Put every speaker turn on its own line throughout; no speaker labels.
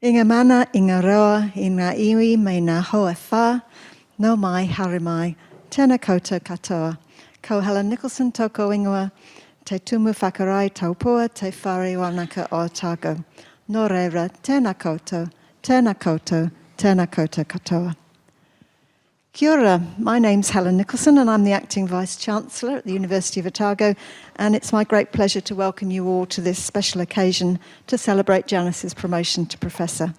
I ngā mana, I ngā roa, I ngā iwi, me ngā hoa whā, no mai, haere mai, tēnā koutou katoa. Ko Helen Nicholson toko ingoa, te tumu whakarai taupua, te whare wanaka o Otago. Nō reira, tēnā koutou, tēnā koutou, tēnā koutou katoa. Kia ora, my name's Helen Nicholson and I'm the Acting Vice-Chancellor at the University of Otago, and it's my great pleasure to welcome you all to this special occasion to celebrate Janice's promotion to Professor.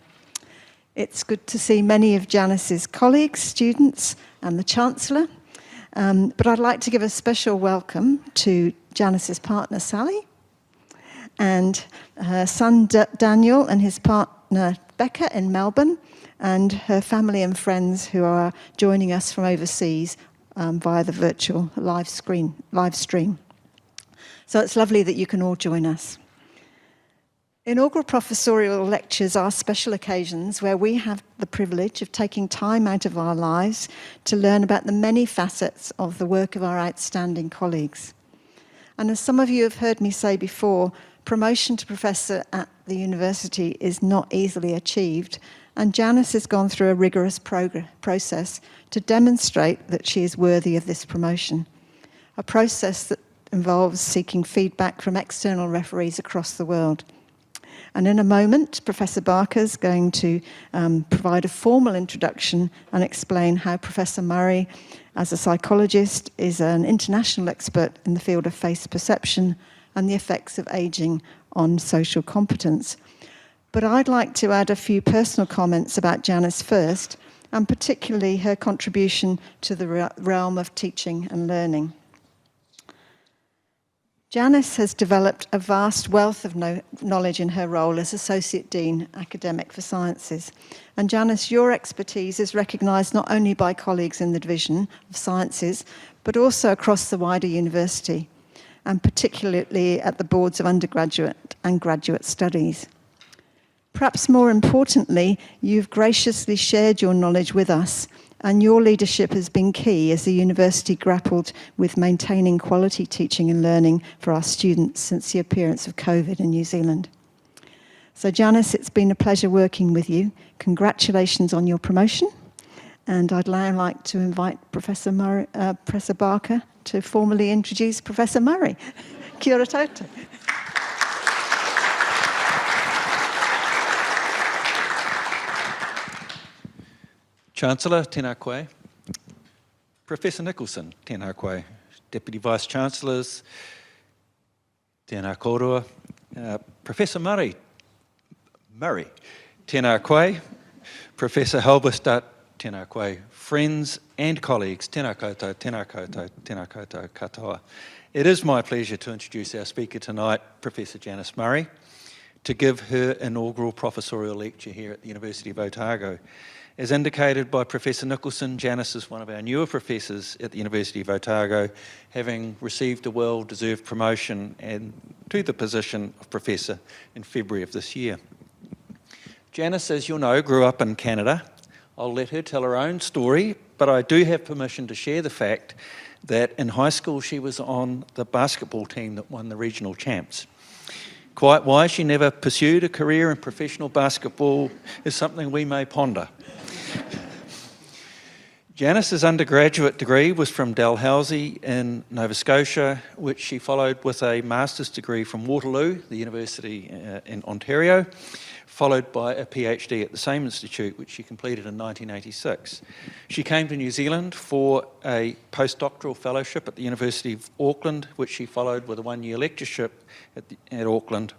It's good to see many of Janice's colleagues, students and the Chancellor, but I'd like to give a special welcome to Janice's partner Sally and her son Daniel and his partner Becca in Melbourne, and her family and friends who are joining us from overseas via the virtual live stream. So it's lovely that you can all join us. Inaugural Professorial lectures are special occasions where we have the privilege of taking time out of our lives to learn about the many facets of the work of our outstanding colleagues. And as some of you have heard me say before, promotion to Professor at the university is not easily achieved, and Janice has gone through a rigorous process to demonstrate that she is worthy of this promotion. A process that involves seeking feedback from external referees across the world. And in a moment, Professor Barker is going to provide a formal introduction and explain how Professor Murray, as a psychologist, is an international expert in the field of face perception and the effects of ageing on social competence. But I'd like to add a few personal comments about Janice first, and particularly her contribution to the realm of teaching and learning. Janice has developed a vast wealth of knowledge in her role as Associate Dean, Academic for Sciences. And Janice, your expertise is recognised not only by colleagues in the Division of Sciences, but also across the wider university, and particularly at the boards of undergraduate and graduate studies. Perhaps more importantly, you've graciously shared your knowledge with us, and your leadership has been key as the university grappled with maintaining quality teaching and learning for our students since the appearance of COVID in New Zealand. So Janice, it's been a pleasure working with you. Congratulations on your promotion. And I'd now like to invite Professor Barker to formally introduce Professor Murray. Kia ora tatou.
Chancellor, tēnā koe. Professor Nicholson, tēnā koe. Deputy Vice-Chancellors, tēnā kōrua. Professor Murray, tēnā koe. Professor Halberstadt, tēnā koe. Friends and colleagues, tēnā koutou, tēnā koutou, tēnā koutou katoa. It is my pleasure to introduce our speaker tonight, Professor Janice Murray, to give her inaugural professorial lecture here at the University of Otago. As indicated by Professor Nicholson, Janice is one of our newer professors at the University of Otago, having received a well-deserved promotion to the position of professor in February of this year. Janice, as you'll know, grew up in Canada. I'll let her tell her own story, but I do have permission to share the fact that in high school she was on the basketball team that won the regional champs. Quite why she never pursued a career in professional basketball is something we may ponder. Janice's undergraduate degree was from Dalhousie in Nova Scotia, which she followed with a master's degree from Waterloo, the university in Ontario, followed by a PhD at the same institute, which she completed in 1986. She came to New Zealand for a postdoctoral fellowship at the University of Auckland, which she followed with a one-year lectureship at Auckland,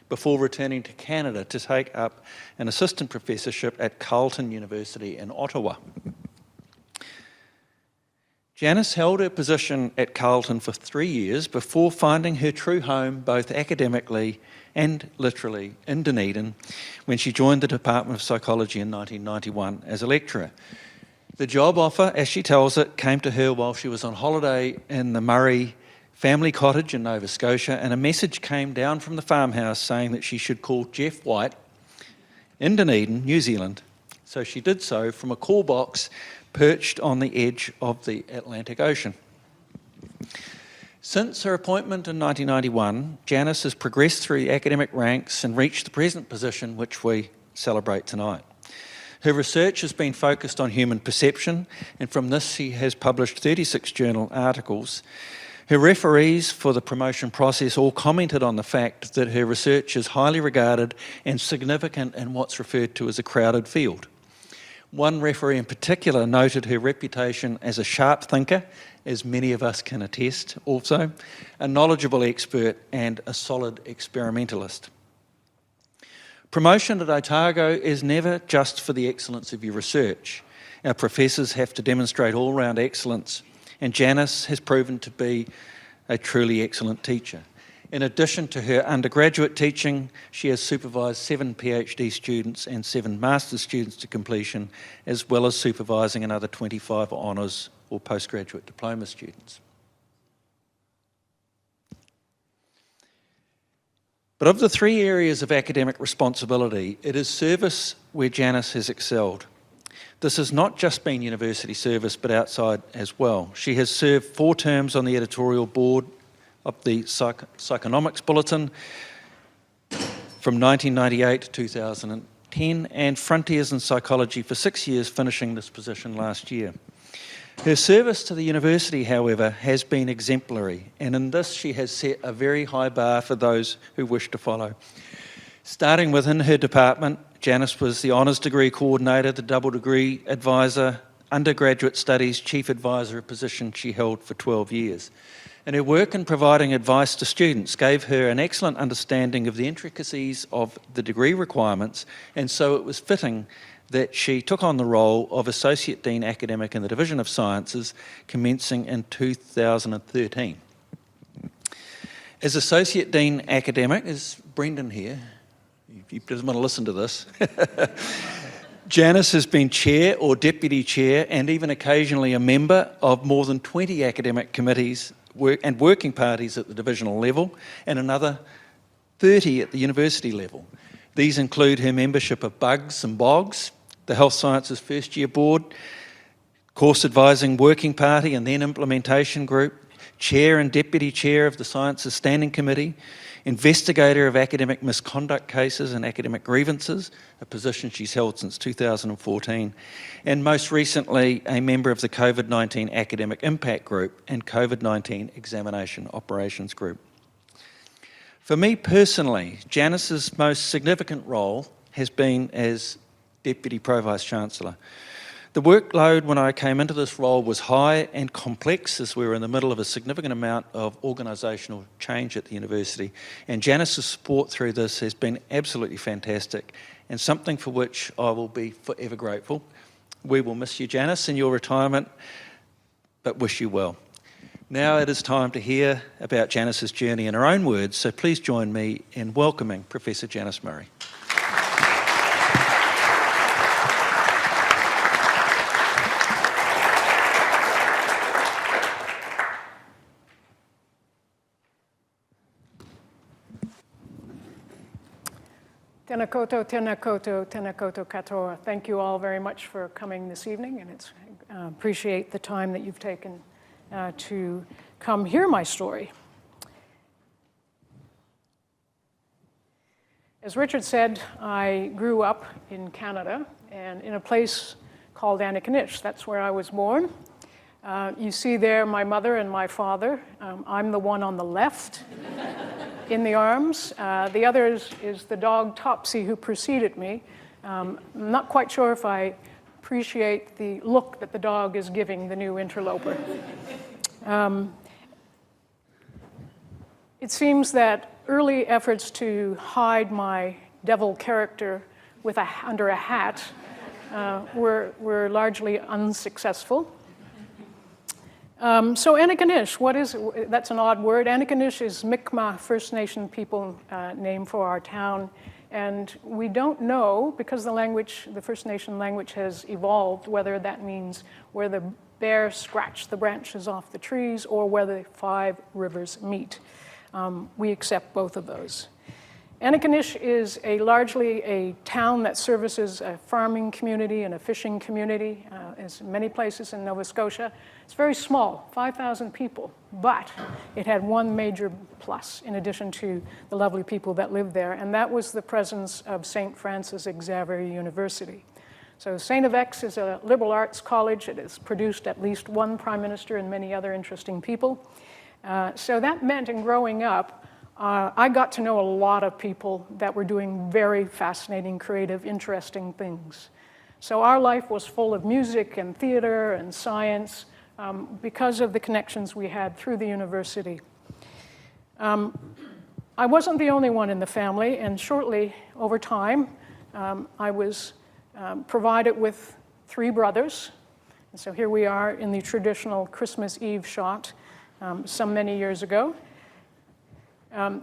before returning to Canada to take up an assistant professorship at Carleton University in Ottawa. Janice held her position at Carleton for 3 years before finding her true home both academically and literally in Dunedin when she joined the Department of Psychology in 1991 as a lecturer. The job offer, as she tells it, came to her while she was on holiday in the Murray family cottage in Nova Scotia, and a message came down from the farmhouse saying that she should call Jeff White in Dunedin, New Zealand. So she did so from a call box perched on the edge of the Atlantic Ocean. Since her appointment in 1991, Janice has progressed through the academic ranks and reached the present position which we celebrate tonight. Her research has been focused on human perception, and from this she has published 36 journal articles. Her referees for the promotion process all commented on the fact that her research is highly regarded and significant in what's referred to as a crowded field. One referee in particular noted her reputation as a sharp thinker, as many of us can attest also, a knowledgeable expert and a solid experimentalist. Promotion at Otago is never just for the excellence of your research. Our professors have to demonstrate all-round excellence, and Janice has proven to be a truly excellent teacher. In addition to her undergraduate teaching, she has supervised 7 PhD students and 7 master's students to completion, as well as supervising another 25 honours or postgraduate diploma students. But of the 3 areas of academic responsibility, it is service where Janice has excelled. This has not just been university service, but outside as well. She has served 4 terms on the editorial board of the Psychonomics Bulletin from 1998 to 2010, and Frontiers in Psychology for 6 years, finishing this position last year. Her service to the university, however, has been exemplary, and in this she has set a very high bar for those who wish to follow. Starting within her department, Janice was the Honours Degree Coordinator, the Double Degree Advisor, Undergraduate Studies Chief Advisor, a position she held for 12 years. And her work in providing advice to students gave her an excellent understanding of the intricacies of the degree requirements, and so it was fitting that she took on the role of Associate Dean Academic in the Division of Sciences, commencing in 2013. As Associate Dean Academic, is Brendan here? He doesn't want to listen to this. Janice has been Chair or Deputy Chair and even occasionally a member of more than 20 academic committees and working parties at the divisional level and another 30 at the university level. These include her membership of Bugs and Bogs, the Health Sciences First Year Board, Course Advising Working Party and then Implementation Group, Chair and Deputy Chair of the Sciences Standing Committee, Investigator of Academic Misconduct Cases and Academic Grievances, a position she's held since 2014, and most recently a member of the COVID-19 Academic Impact Group and COVID-19 Examination Operations Group. For me personally, Janice's most significant role has been as Deputy Pro-Vice-Chancellor. The workload when I came into this role was high and complex as we were in the middle of a significant amount of organisational change at the university, and Janice's support through this has been absolutely fantastic and something for which I will be forever grateful. We will miss you, Janice, in your retirement, but wish you well. Now it is time to hear about Janice's journey in her own words, so please join me in welcoming Professor Janice Murray.
Tēnā koutou, tēnā koutou, tēnā koutou katoa. Thank you all very much for coming this evening, and it's appreciate the time that you've taken to come hear my story. As Richard said, I grew up in Canada and in a place called Antigonish. That's where I was born. You see there my mother and my father. I'm the one on the left in the arms. The other is the dog Topsy, who preceded me. I'm not quite sure if I appreciate the look that the dog is giving the new interloper. It seems that early efforts to hide my devil character under a hat were largely unsuccessful. So Antigonish, what is it? That's an odd word. Antigonish is Mi'kmaq First Nation people name for our town. And we don't know, because the First Nation language has evolved, whether that means where the bear scratched the branches off the trees or where the 5 rivers meet. We accept both of those. Antigonish is largely a town that services a farming community and a fishing community, as many places in Nova Scotia. It's very small, 5,000 people, but it had one major plus in addition to the lovely people that lived there, and that was the presence of St. Francis Xavier University. So St. FX is a liberal arts college. It has produced at least one prime minister and many other interesting people. So that meant in growing up, I got to know a lot of people that were doing very fascinating, creative, interesting things. So our life was full of music and theater and science because of the connections we had through the university. I wasn't the only one in the family, and shortly over time, I was provided with 3 brothers. And so here we are in the traditional Christmas Eve shot some many years ago.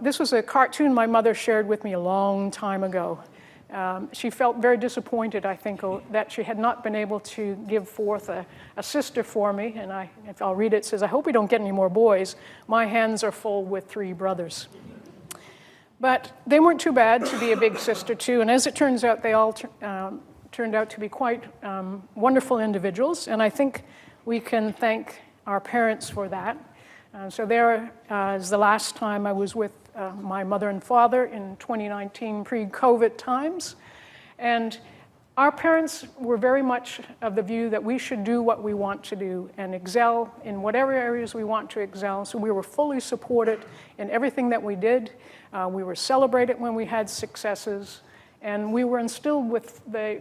This was a cartoon my mother shared with me a long time ago. She felt very disappointed, I think, that she had not been able to give forth a sister for me. And if I'll read it, it says, "I hope we don't get any more boys. My hands are full with 3 brothers." But they weren't too bad to be a big sister, too. And as it turns out, they all turned out to be quite wonderful individuals. And I think we can thank our parents for that. So there is the last time I was with my mother and father in 2019, pre-COVID times. And our parents were very much of the view that we should do what we want to do and excel in whatever areas we want to excel. So we were fully supported in everything that we did. We were celebrated when we had successes. And we were instilled with the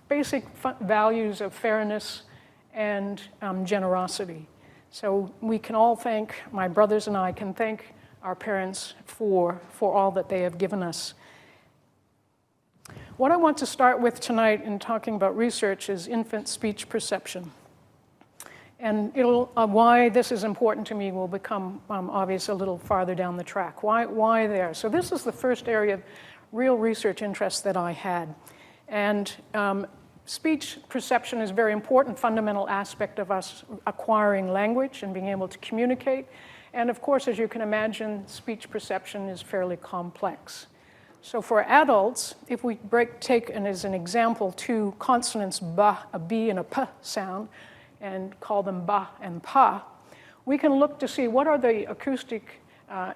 basic values of fairness and generosity. So we can all thank, my brothers and I can thank our parents for all that they have given us. What I want to start with tonight in talking about research is infant speech perception. And why this is important to me will become obvious a little farther down the track. Why there? So this is the first area of real research interest that I had. And speech perception is a very important fundamental aspect of us acquiring language and being able to communicate. And of course, as you can imagine, speech perception is fairly complex. So for adults, if we take as an example 2 consonants, ba, a b and a p sound, and call them ba and pa, we can look to see what are the acoustic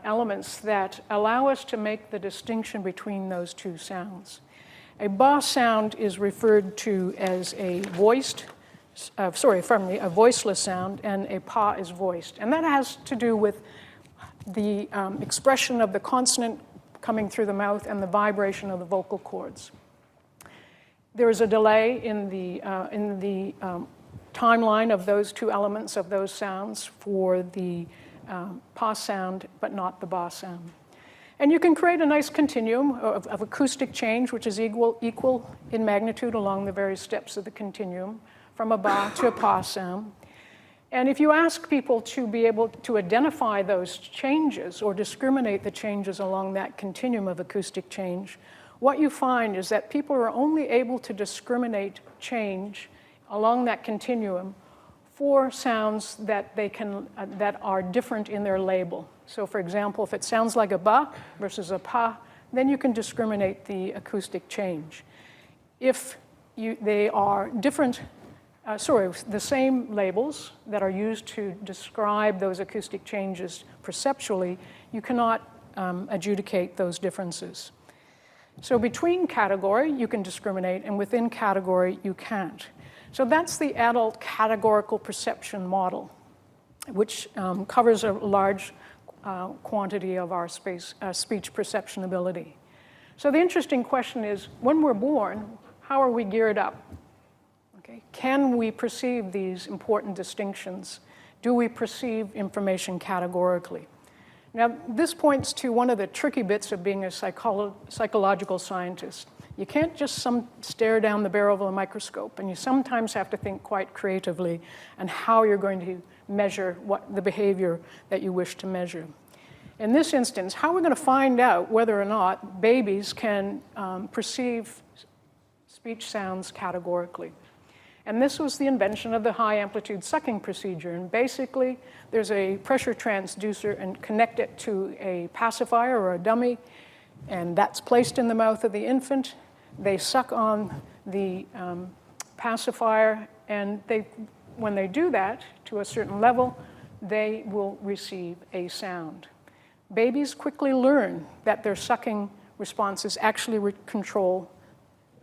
elements that allow us to make the distinction between those 2 sounds. A ba sound is referred to as a voiceless sound, and a pa is voiced. And that has to do with the expression of the consonant coming through the mouth and the vibration of the vocal cords. There is a delay in the timeline of those 2 elements of those sounds for the pa sound, but not the ba sound. And you can create a nice continuum of acoustic change, which is equal in magnitude along the various steps of the continuum, from a ba to a pa sound. And if you ask people to be able to identify those changes or discriminate the changes along that continuum of acoustic change, what you find is that people are only able to discriminate change along that continuum for sounds that that are different in their label. So for example, if it sounds like a ba versus a pa, then you can discriminate the acoustic change. If they are different, the same labels that are used to describe those acoustic changes perceptually, you cannot adjudicate those differences. So between category, you can discriminate, and within category, you can't. So that's the adult categorical perception model, which covers a large quantity of our speech perception ability. So the interesting question is, when we're born, how are we geared up? Okay. Can we perceive these important distinctions? Do we perceive information categorically? Now, this points to one of the tricky bits of being a psychological scientist. You can't just stare down the barrel of a microscope, and you sometimes have to think quite creatively on how you're going to measure the behavior that you wish to measure. In this instance, how are we going to find out whether or not babies can perceive speech sounds categorically? And this was the invention of the high-amplitude sucking procedure. And basically, there's a pressure transducer and connect it to a pacifier or a dummy. And that's placed in the mouth of the infant. They suck on the pacifier, and when they do that to a certain level, they will receive a sound. Babies quickly learn that their sucking responses actually control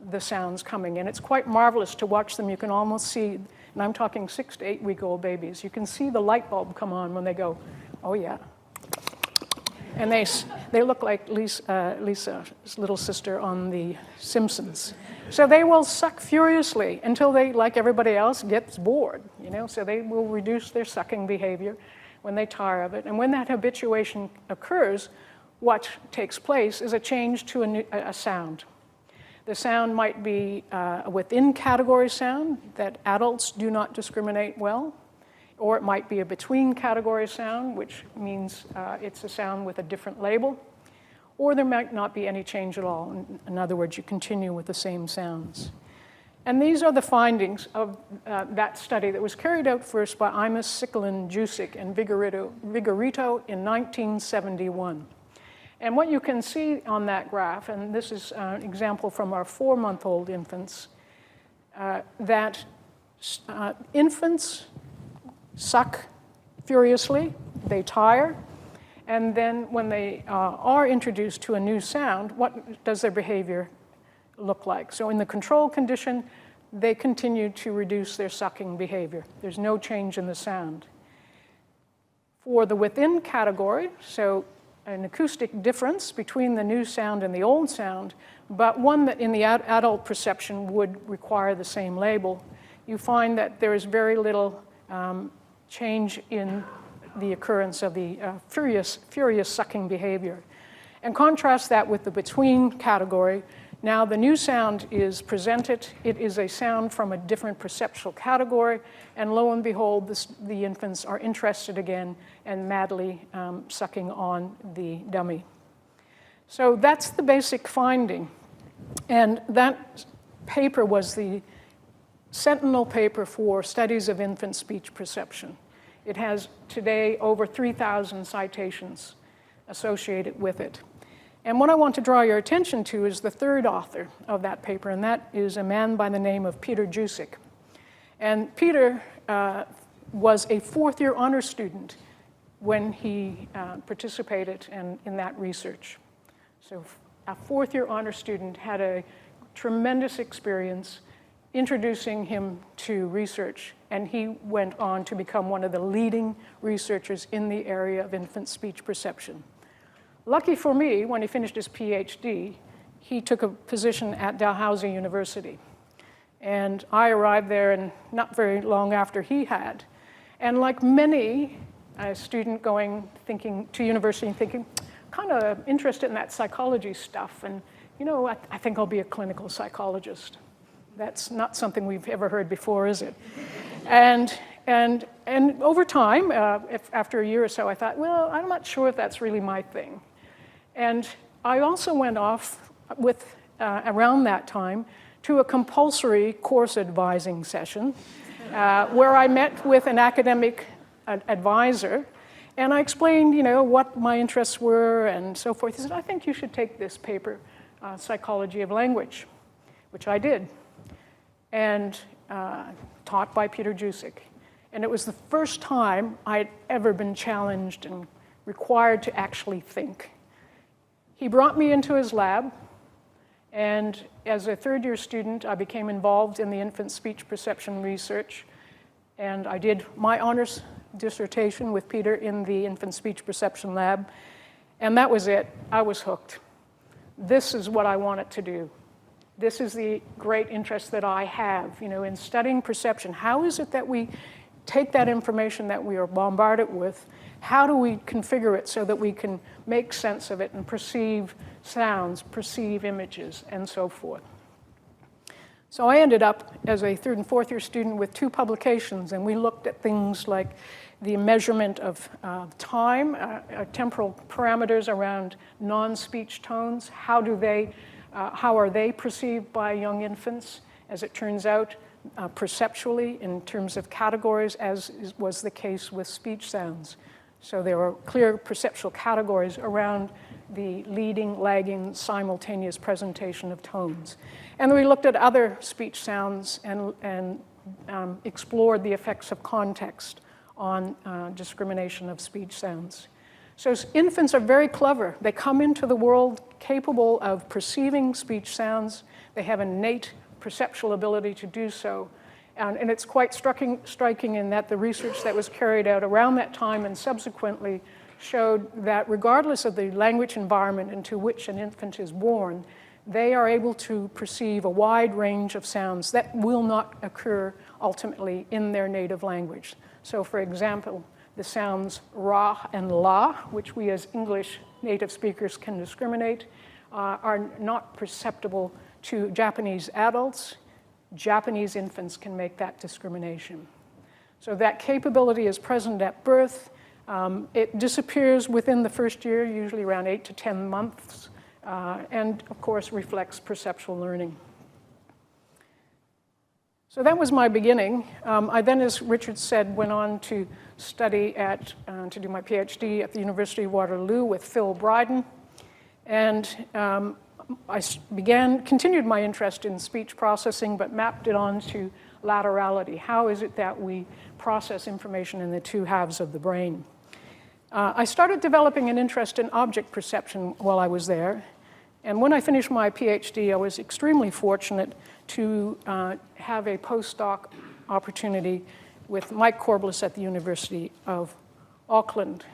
the sounds coming in. It's quite marvelous to watch them. You can almost see, and I'm talking 6 to 8 week old babies, you can see the light bulb come on when they go, oh yeah. And they look like Lisa's little sister on The Simpsons. So they will suck furiously until they, like everybody else, gets bored. So they will reduce their sucking behavior when they tire of it. And when that habituation occurs, what takes place is a change to a sound. The sound might be a within category sound that adults do not discriminate well, or it might be a between category sound, which means it's a sound with a different label, or there might not be any change at all. In other words, you continue with the same sounds. And these are the findings of that study that was carried out first by Imus, Sicklin, Jusick, and Vigorito in 1971. And what you can see on that graph, and this is an example from our 4-month-old infants, that infants suck furiously, they tire, and then when they are introduced to a new sound, what does their behavior look like? So in the control condition, they continue to reduce their sucking behavior. There's no change in the sound. For the within category, so an acoustic difference between the new sound and the old sound, but one that in the adult perception would require the same label, you find that there is very little change in the occurrence of the furious sucking behavior. And contrast that with the between category. Now the new sound is presented. It is a sound from a different perceptual category, and lo and behold, the infants are interested again and madly sucking on the dummy. So that's the basic finding. And that paper was the sentinel paper for studies of infant speech perception. It has today over 3,000 citations associated with it. And what I want to draw your attention to is the third author of that paper, and that is a man by the name of Peter Jusick. And Peter was a fourth-year honor student when he participated in that research. So a fourth-year honor student had a tremendous experience introducing him to research, and he went on to become one of the leading researchers in the area of infant speech perception. Lucky for me, when he finished his PhD, he took a position at Dalhousie University. And I arrived there and not very long after he had. And like many, a student thinking to university and thinking, kind of interested in that psychology stuff. And, I think I'll be a clinical psychologist. That's not something we've ever heard before, is it? And over time, after a year or so, I thought, well, I'm not sure if that's really my thing. And I also went off with, around that time, to a compulsory course advising session where I met with an academic advisor, and I explained, what my interests were and so forth. He said, I think you should take this paper, Psychology of Language, which I did, and taught by Peter Jusick. And it was the first time I'd ever been challenged and required to actually think. He brought me into his lab, and as a third-year student, I became involved in the infant speech perception research, and I did my honors dissertation with Peter in the infant speech perception lab, and that was it. I was hooked. This is what I wanted to do. This is the great interest that I have, in studying perception. How is it that we take that information that we are bombarded with? How do we configure it so that we can make sense of it and perceive sounds, perceive images, and so forth? So I ended up as a third and fourth year student with 2 publications, and we looked at things like the measurement of time, temporal parameters around non-speech tones. How are they perceived by young infants? As it turns out, perceptually in terms of categories, as was the case with speech sounds. So there are clear perceptual categories around the leading, lagging, simultaneous presentation of tones. And we looked at other speech sounds and explored the effects of context on discrimination of speech sounds. So infants are very clever. They come into the world capable of perceiving speech sounds. They have innate perceptual ability to do so. And it's quite striking in that the research that was carried out around that time and subsequently showed that regardless of the language environment into which an infant is born, they are able to perceive a wide range of sounds that will not occur ultimately in their native language. So for example, the sounds ra and la, which we as English native speakers can discriminate, are not perceptible to Japanese adults. Japanese infants can make that discrimination. So that capability is present at birth. It disappears within the first year, usually around 8 to 10 months, and of course reflects perceptual learning. So that was my beginning. I then, as Richard said, went on to study to do my PhD at the University of Waterloo with Phil Bryden. And I continued my interest in speech processing, but mapped it onto laterality. How is it that we process information in the two halves of the brain? I started developing an interest in object perception while I was there. And when I finished my PhD, I was extremely fortunate to have a postdoc opportunity with Mike Corbliss at the University of Auckland.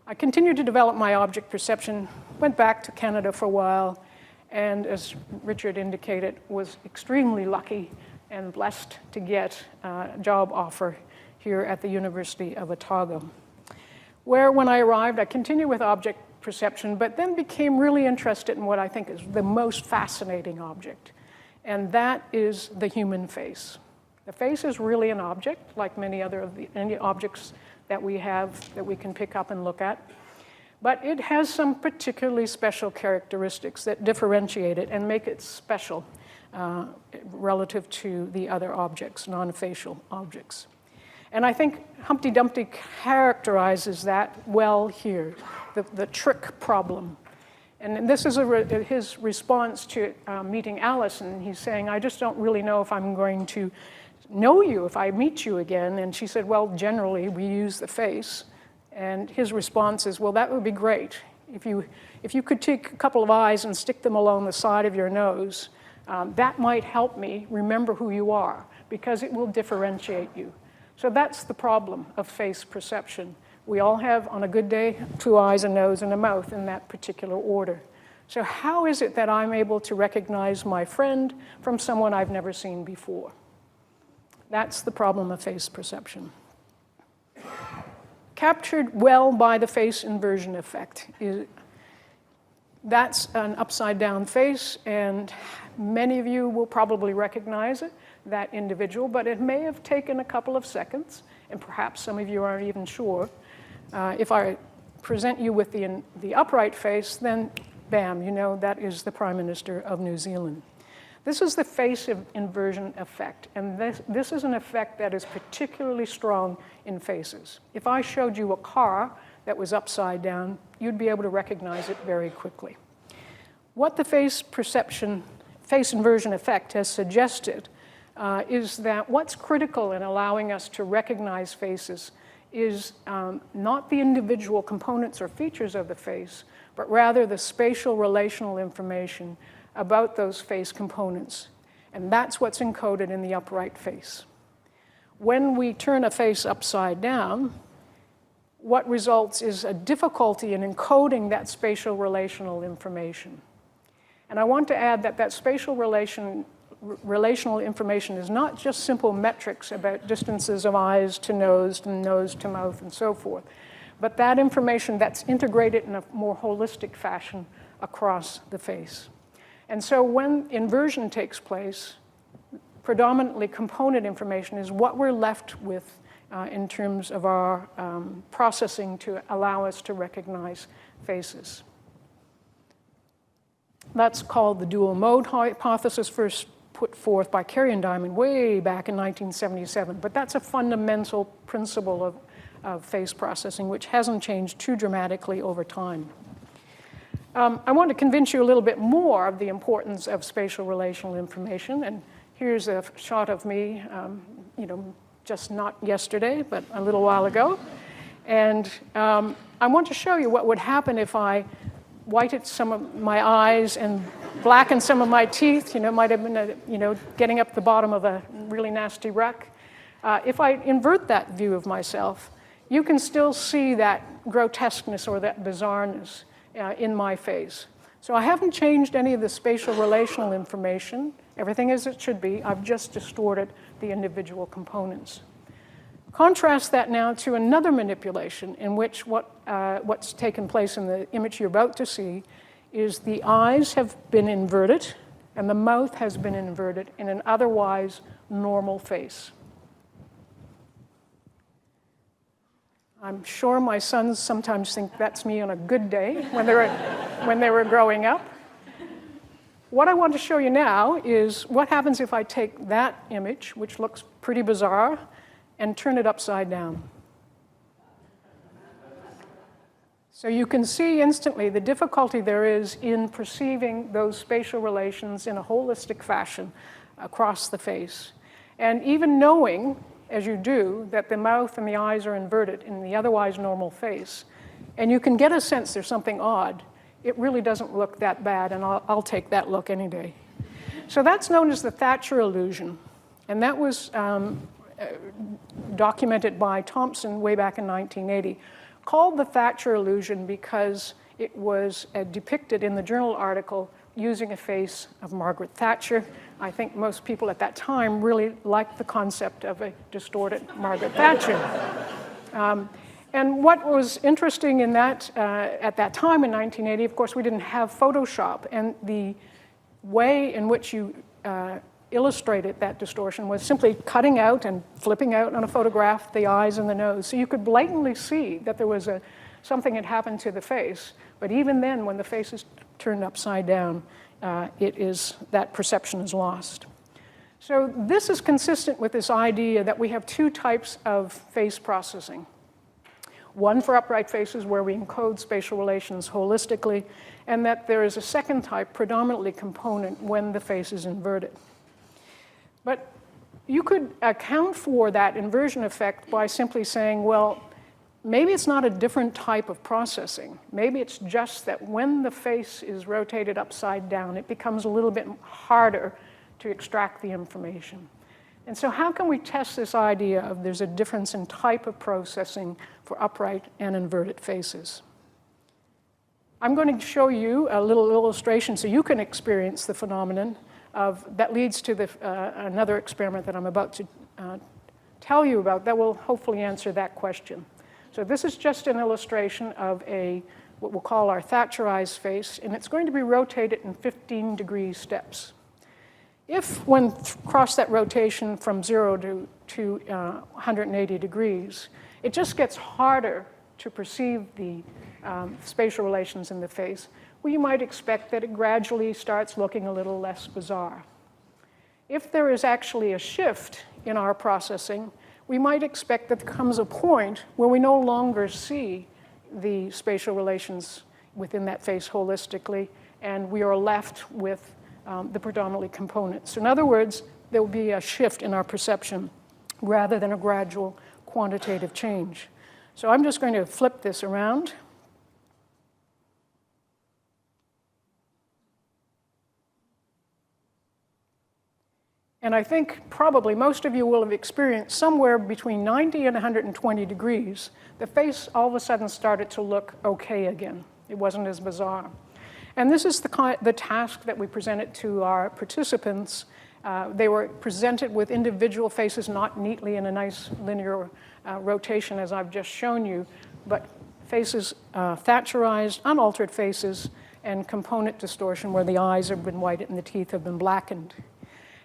I continued to develop my object perception, went back to Canada for a while, and as Richard indicated, was extremely lucky and blessed to get a job offer here at the University of Otago, where when I arrived, I continued with object perception, but then became really interested in what I think is the most fascinating object, and that is the human face. The face is really an object, like many other of any objects that we have that we can pick up and look at. But it has some particularly special characteristics that differentiate it and make it special relative to the other objects, non-facial objects. And I think Humpty Dumpty characterizes that well here, the trick problem. And this is his response to meeting Alice, and he's saying, I just don't really know if I'm going to know you if I meet you again. And she said, well, generally we use the face. And his response is, well, that would be great. If you could take a couple of eyes and stick them along the side of your nose, that might help me remember who you are, because it will differentiate you. So that's the problem of face perception. We all have, on a good day, 2 eyes, a nose, and a mouth in that particular order. So how is it that I'm able to recognize my friend from someone I've never seen before? That's the problem of face perception. Captured well by the face inversion effect. That's an upside-down face, and many of you will probably recognize it, that individual, but it may have taken a couple of seconds, and perhaps some of you aren't even sure. If I present you with the upright face, then bam, you know that is the Prime Minister of New Zealand. This is the face inversion effect, and this is an effect that is particularly strong in faces. If I showed you a car that was upside down, you'd be able to recognize it very quickly. What the face inversion effect has suggested is that what's critical in allowing us to recognize faces is not the individual components or features of the face, but rather the spatial relational information about those face components. And that's what's encoded in the upright face. When we turn a face upside down, what results is a difficulty in encoding that spatial relational information. And I want to add that spatial relational information is not just simple metrics about distances of eyes to nose to mouth and so forth, but that information that's integrated in a more holistic fashion across the face. And so when inversion takes place, predominantly component information is what we're left with in terms of our processing to allow us to recognize faces. That's called the dual mode hypothesis, first put forth by Carey and Diamond way back in 1977. But that's a fundamental principle of face processing, which hasn't changed too dramatically over time. I want to convince you a little bit more of the importance of spatial relational information. And here's a shot of me, just not yesterday, but a little while ago. And I want to show you what would happen if I whited some of my eyes and blackened some of my teeth. Might have been, getting up the bottom of a really nasty wreck. If I invert that view of myself, you can still see that grotesqueness or that bizarreness in my face. So I haven't changed any of the spatial relational information. Everything as it should be. I've just distorted the individual components. Contrast that now to another manipulation in which what's taken place in the image you're about to see is the eyes have been inverted and the mouth has been inverted in an otherwise normal face. I'm sure my sons sometimes think that's me on a good day when they were growing up. What I want to show you now is what happens if I take that image, which looks pretty bizarre, and turn it upside down. So you can see instantly the difficulty there is in perceiving those spatial relations in a holistic fashion across the face. And even knowing, as you do, that the mouth and the eyes are inverted in the otherwise normal face, and you can get a sense there's something odd, it really doesn't look that bad, and I'll take that look any day. So that's known as the Thatcher Illusion, and that was documented by Thompson way back in 1980, called the Thatcher Illusion because it was depicted in the journal article using a face of Margaret Thatcher. I think most people at that time really liked the concept of a distorted Margaret Thatcher. And what was interesting in that, at that time in 1980, of course, we didn't have Photoshop, and the way in which you illustrated that distortion was simply cutting out and flipping out on a photograph the eyes and the nose. So you could blatantly see that there was something had happened to the face, but even then, when the face is turned upside down, that perception is lost. So this is consistent with this idea that we have two types of face processing. One for upright faces where we encode spatial relations holistically, and that there is a second type, predominantly component, when the face is inverted. But you could account for that inversion effect by simply saying, well, maybe it's not a different type of processing. Maybe it's just that when the face is rotated upside down, it becomes a little bit harder to extract the information. And so how can we test this idea of there's a difference in type of processing for upright and inverted faces? I'm going to show you a little illustration so you can experience the phenomenon that leads to another experiment that I'm about to tell you about that will hopefully answer that question. So this is just an illustration of what we'll call our Thatcherized face, and it's going to be rotated in 15-degree steps. If, when cross that rotation from 0 to 180 degrees, it just gets harder to perceive the spatial relations in the face, well, you might expect that it gradually starts looking a little less bizarre. If there is actually a shift in our processing, we might expect that there comes a point where we no longer see the spatial relations within that face holistically, and we are left with the predominantly components. So in other words, there will be a shift in our perception rather than a gradual quantitative change. So I'm just going to flip this around. And I think probably most of you will have experienced somewhere between 90 and 120 degrees, the face all of a sudden started to look okay again. It wasn't as bizarre. And this is the task that we presented to our participants. They were presented with individual faces, not neatly in a nice linear rotation as I've just shown you, but faces, Thatcherized, unaltered faces, and component distortion where the eyes have been whited and the teeth have been blackened.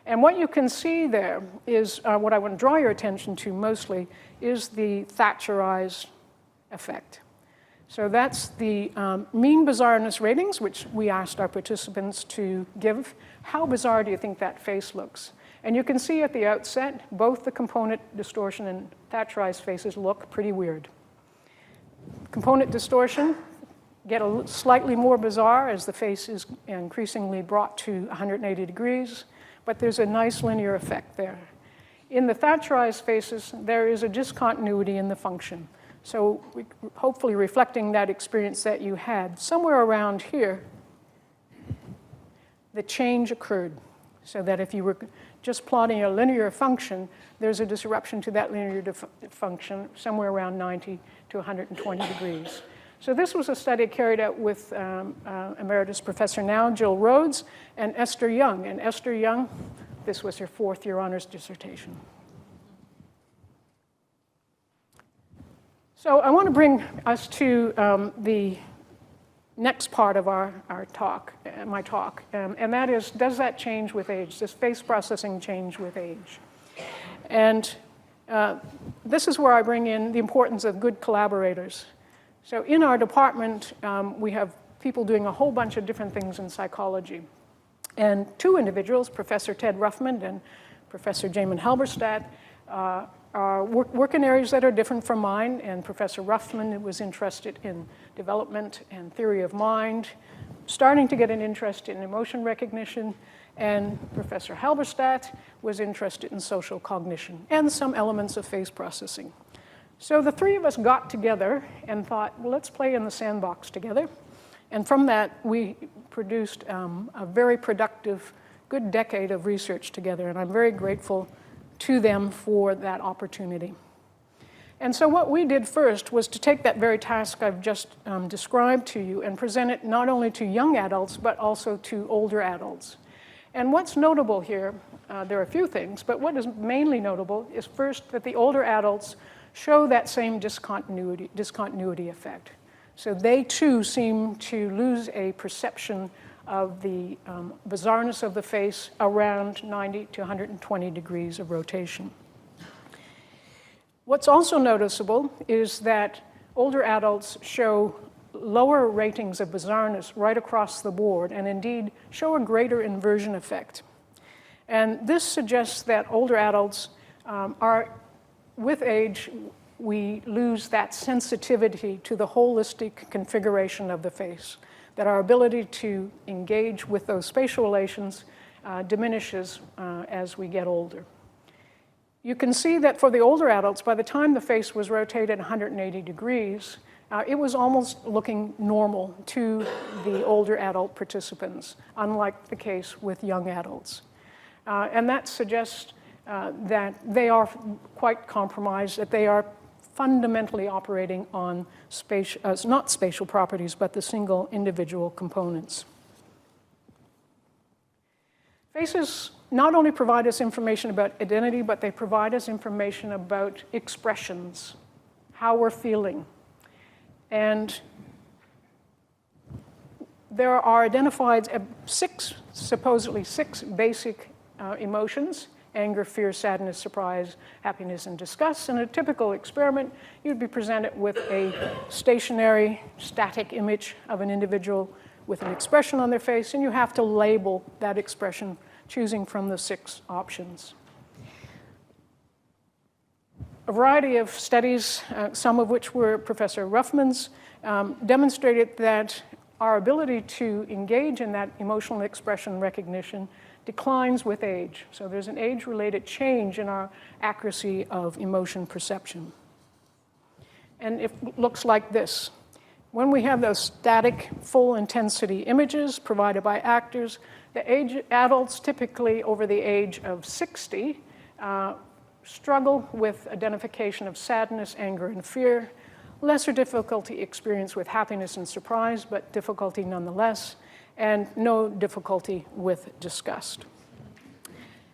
And what you can see there is, what I want to draw your attention to mostly, is the Thatcherized effect. So that's the mean bizarreness ratings, which we asked our participants to give. How bizarre do you think that face looks? And you can see at the outset, both the component distortion and Thatcherized faces look pretty weird. Component distortion get slightly more bizarre as the face is increasingly brought to 180 degrees, but there's a nice linear effect there. In the Thatcherized faces, there is a discontinuity in the function. So hopefully reflecting that experience that you had, somewhere around here, the change occurred. So that if you were just plotting a linear function, there's a disruption to that linear function somewhere around 90 to 120 degrees. So this was a study carried out with Emeritus Professor now, Jill Rhodes, and Esther Young. And Esther Young, this was her fourth year honors dissertation. So I want to bring us to the next part of my talk, and that is, does that change with age? Does face processing change with age? And this is where I bring in the importance of good collaborators. So in our department, we have people doing a whole bunch of different things in psychology. And two individuals, Professor Ted Ruffman and Professor Jamin Halberstadt, work in areas that are different from mine, and Professor Ruffman was interested in development and theory of mind, starting to get an interest in emotion recognition, and Professor Halberstadt was interested in social cognition and some elements of face processing. So the three of us got together and thought, well, let's play in the sandbox together. And from that, we produced a very productive, good decade of research together, and I'm very grateful to them for that opportunity. And so what we did first was to take that very task I've just described to you and present it not only to young adults, but also to older adults. And what's notable here, there are a few things, but what is mainly notable is first that the older adults show that same discontinuity effect. So they too seem to lose a perception of the bizarreness of the face around 90 to 120 degrees of rotation. What's also noticeable is that older adults show lower ratings of bizarreness right across the board, and indeed show a greater inversion effect. And this suggests that older adults with age, we lose that sensitivity to the holistic configuration of the face, that our ability to engage with those spatial relations diminishes as we get older. You can see that for the older adults, by the time the face was rotated 180 degrees, it was almost looking normal to the older adult participants, unlike the case with young adults. And that suggests that they are quite compromised, that they are fundamentally operating on not spatial properties, but the single individual components. Faces not only provide us information about identity, but they provide us information about expressions, how we're feeling. And there are identified supposedly six basic emotions: anger, fear, sadness, surprise, happiness, and disgust. In a typical experiment, you'd be presented with a stationary, static image of an individual with an expression on their face, and you have to label that expression, choosing from the six options. A variety of studies, some of which were Professor Ruffman's, demonstrated that our ability to engage in that emotional expression recognition declines with age. So there's an age-related change in our accuracy of emotion perception. And it looks like this. When we have those static, full-intensity images provided by actors, the adults typically over the age of 60 struggle with identification of sadness, anger, and fear, lesser difficulty experienced with happiness and surprise, but difficulty nonetheless, and no difficulty with disgust.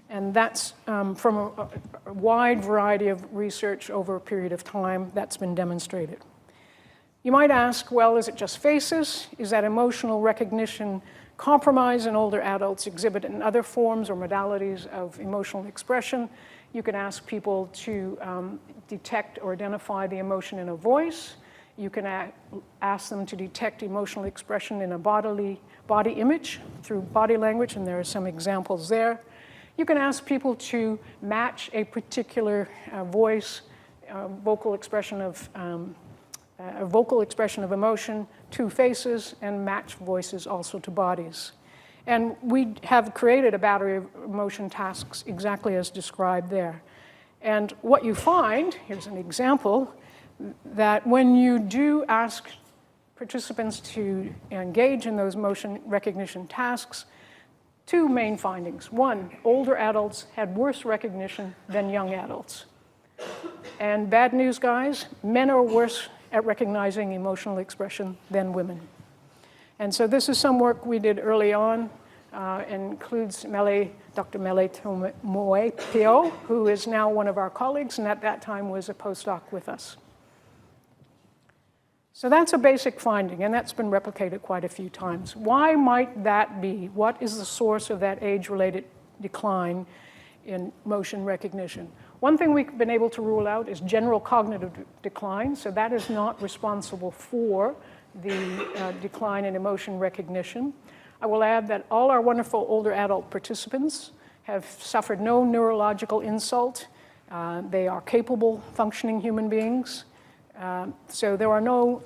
And that's from a wide variety of research over a period of time that's been demonstrated. You might ask, well, is it just faces? Is that emotional recognition compromise in older adults exhibit in other forms or modalities of emotional expression? You can ask people to detect or identify the emotion in a voice. You can ask them to detect emotional expression in a body image through body language, and there are some examples there. You can ask people to match a particular voice, vocal expression of emotion to faces, and match voices also to bodies. And we have created a battery of emotion tasks exactly as described there. And what you find, here's an example, that when you do ask participants to engage in those motion recognition tasks, two main findings. One, older adults had worse recognition than young adults. And bad news, guys, men are worse at recognizing emotional expression than women. And so this is some work we did early on, includes Dr. Mele Tomoe-Pio, who is now one of our colleagues, and at that time was a postdoc with us. So that's a basic finding, and that's been replicated quite a few times. Why might that be? What is the source of that age-related decline in motion recognition? One thing we've been able to rule out is general cognitive decline, so that is not responsible for the decline in emotion recognition. I will add that all our wonderful older adult participants have suffered no neurological insult. They are capable, functioning human beings. So there are no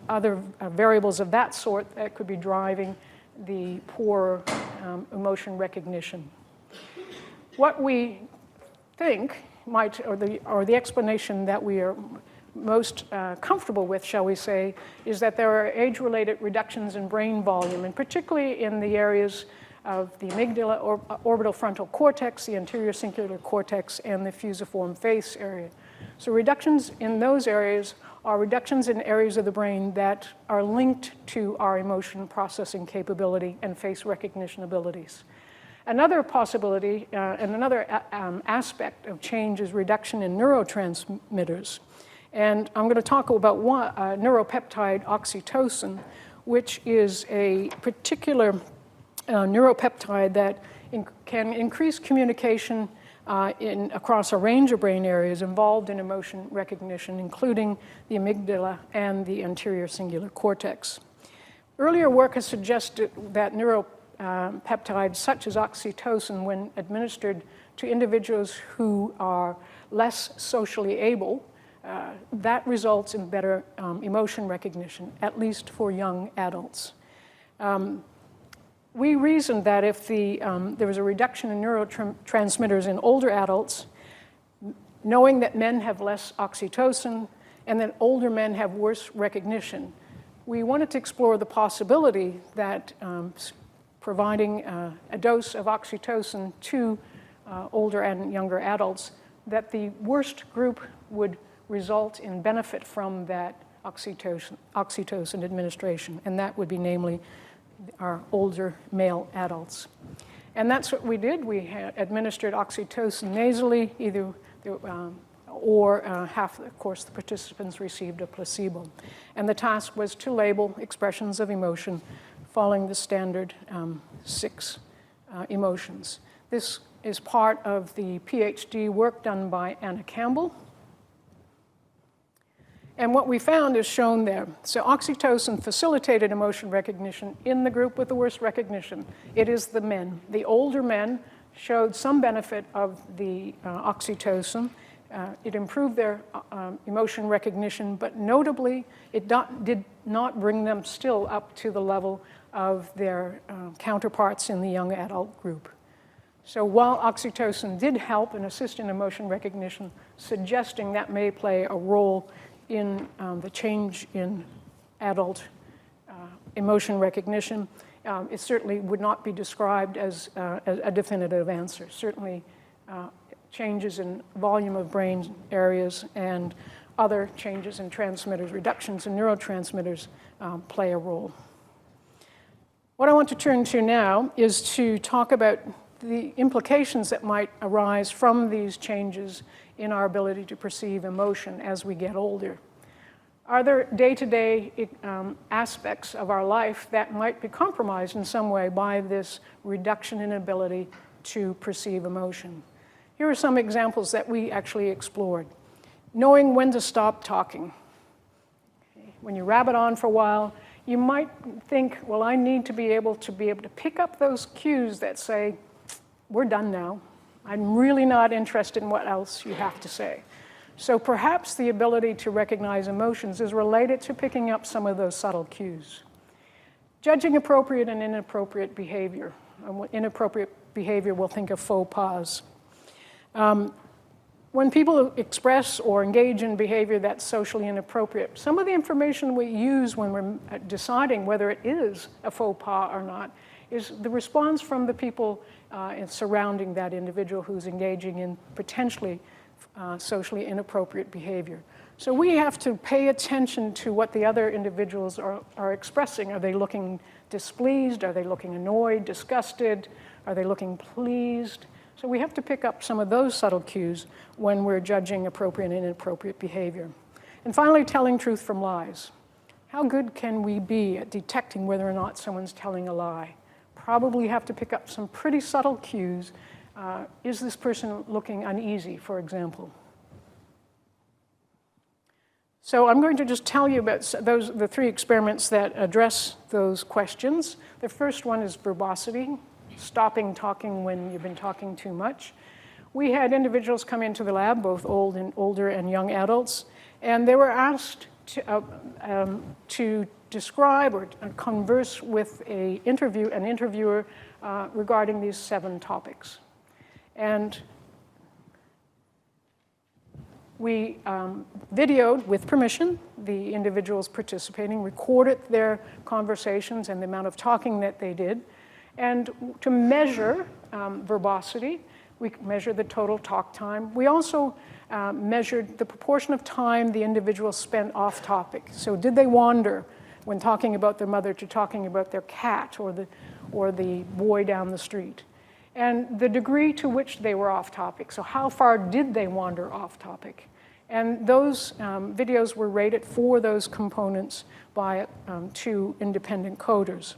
other variables of that sort that could be driving the poor emotion recognition. What we think might, or the explanation that we are most comfortable with, shall we say, is that there are age-related reductions in brain volume, and particularly in the areas of the amygdala, or orbital frontal cortex, the anterior cingulate cortex, and the fusiform face area. So reductions in those areas are reductions in areas of the brain that are linked to our emotion processing capability and face recognition abilities. Another possibility and another aspect of change is reduction in neurotransmitters. And I'm going to talk about one neuropeptide oxytocin, which is a particular neuropeptide that can increase communication across a range of brain areas involved in emotion recognition, including the amygdala and the anterior cingulate cortex. Earlier work has suggested that neuropeptides such as oxytocin, when administered to individuals who are less socially able, that results in better emotion recognition, at least for young adults. We reasoned that if there was a reduction in neurotransmitters in older adults, knowing that men have less oxytocin and that older men have worse recognition, we wanted to explore the possibility that providing a dose of oxytocin to older and younger adults, that the worst group would result in benefit from that oxytocin administration, and that would be namely our older male adults. And that's what we did. We administered oxytocin nasally, or half, of course, the participants received a placebo. And the task was to label expressions of emotion following the standard 6 emotions. This is part of the PhD work done by Anna Campbell. And what we found is shown there. So oxytocin facilitated emotion recognition in the group with the worst recognition. It is the men. The older men showed some benefit of the oxytocin. It improved their emotion recognition, but notably, it did not bring them still up to the level of their counterparts in the young adult group. So while oxytocin did help and assist in emotion recognition, suggesting that may play a role in the change in adult emotion recognition, it certainly would not be described as a definitive answer. Certainly changes in volume of brain areas and other changes in transmitters, reductions in neurotransmitters play a role. What I want to turn to now is to talk about the implications that might arise from these changes in our ability to perceive emotion as we get older. Are there day-to-day aspects of our life that might be compromised in some way by this reduction in ability to perceive emotion? Here are some examples that we actually explored. Knowing when to stop talking. When you rabbit on for a while, you might think, well, I need to be able to pick up those cues that say, we're done now. I'm really not interested in what else you have to say. So perhaps the ability to recognize emotions is related to picking up some of those subtle cues. Judging appropriate and inappropriate behavior. Inappropriate behavior, we'll think of faux pas. When people express or engage in behavior that's socially inappropriate, some of the information we use when we're deciding whether it is a faux pas or not is the response from the people surrounding that individual who's engaging in potentially socially inappropriate behavior. So we have to pay attention to what the other individuals are expressing. Are they looking displeased? Are they looking annoyed, disgusted? Are they looking pleased? So we have to pick up some of those subtle cues when we're judging appropriate and inappropriate behavior. And finally, telling truth from lies. How good can we be at detecting whether or not someone's telling a lie? Probably have to pick up some pretty subtle cues. Is this person looking uneasy, for example? So I'm going to just tell you about the 3 experiments that address those questions. The first one is verbosity, stopping talking when you've been talking too much. We had individuals come into the lab, both older and young adults, and they were asked to describe or converse with an interviewer regarding these 7 topics. And we videoed, with permission, the individuals participating, recorded their conversations and the amount of talking that they did. And to measure verbosity, we measured the total talk time. We also measured the proportion of time the individuals spent off topic. So did they wander when talking about their mother to talking about their cat or the boy down the street? And the degree to which they were off topic. So how far did they wander off topic? And those videos were rated for those components by 2 independent coders.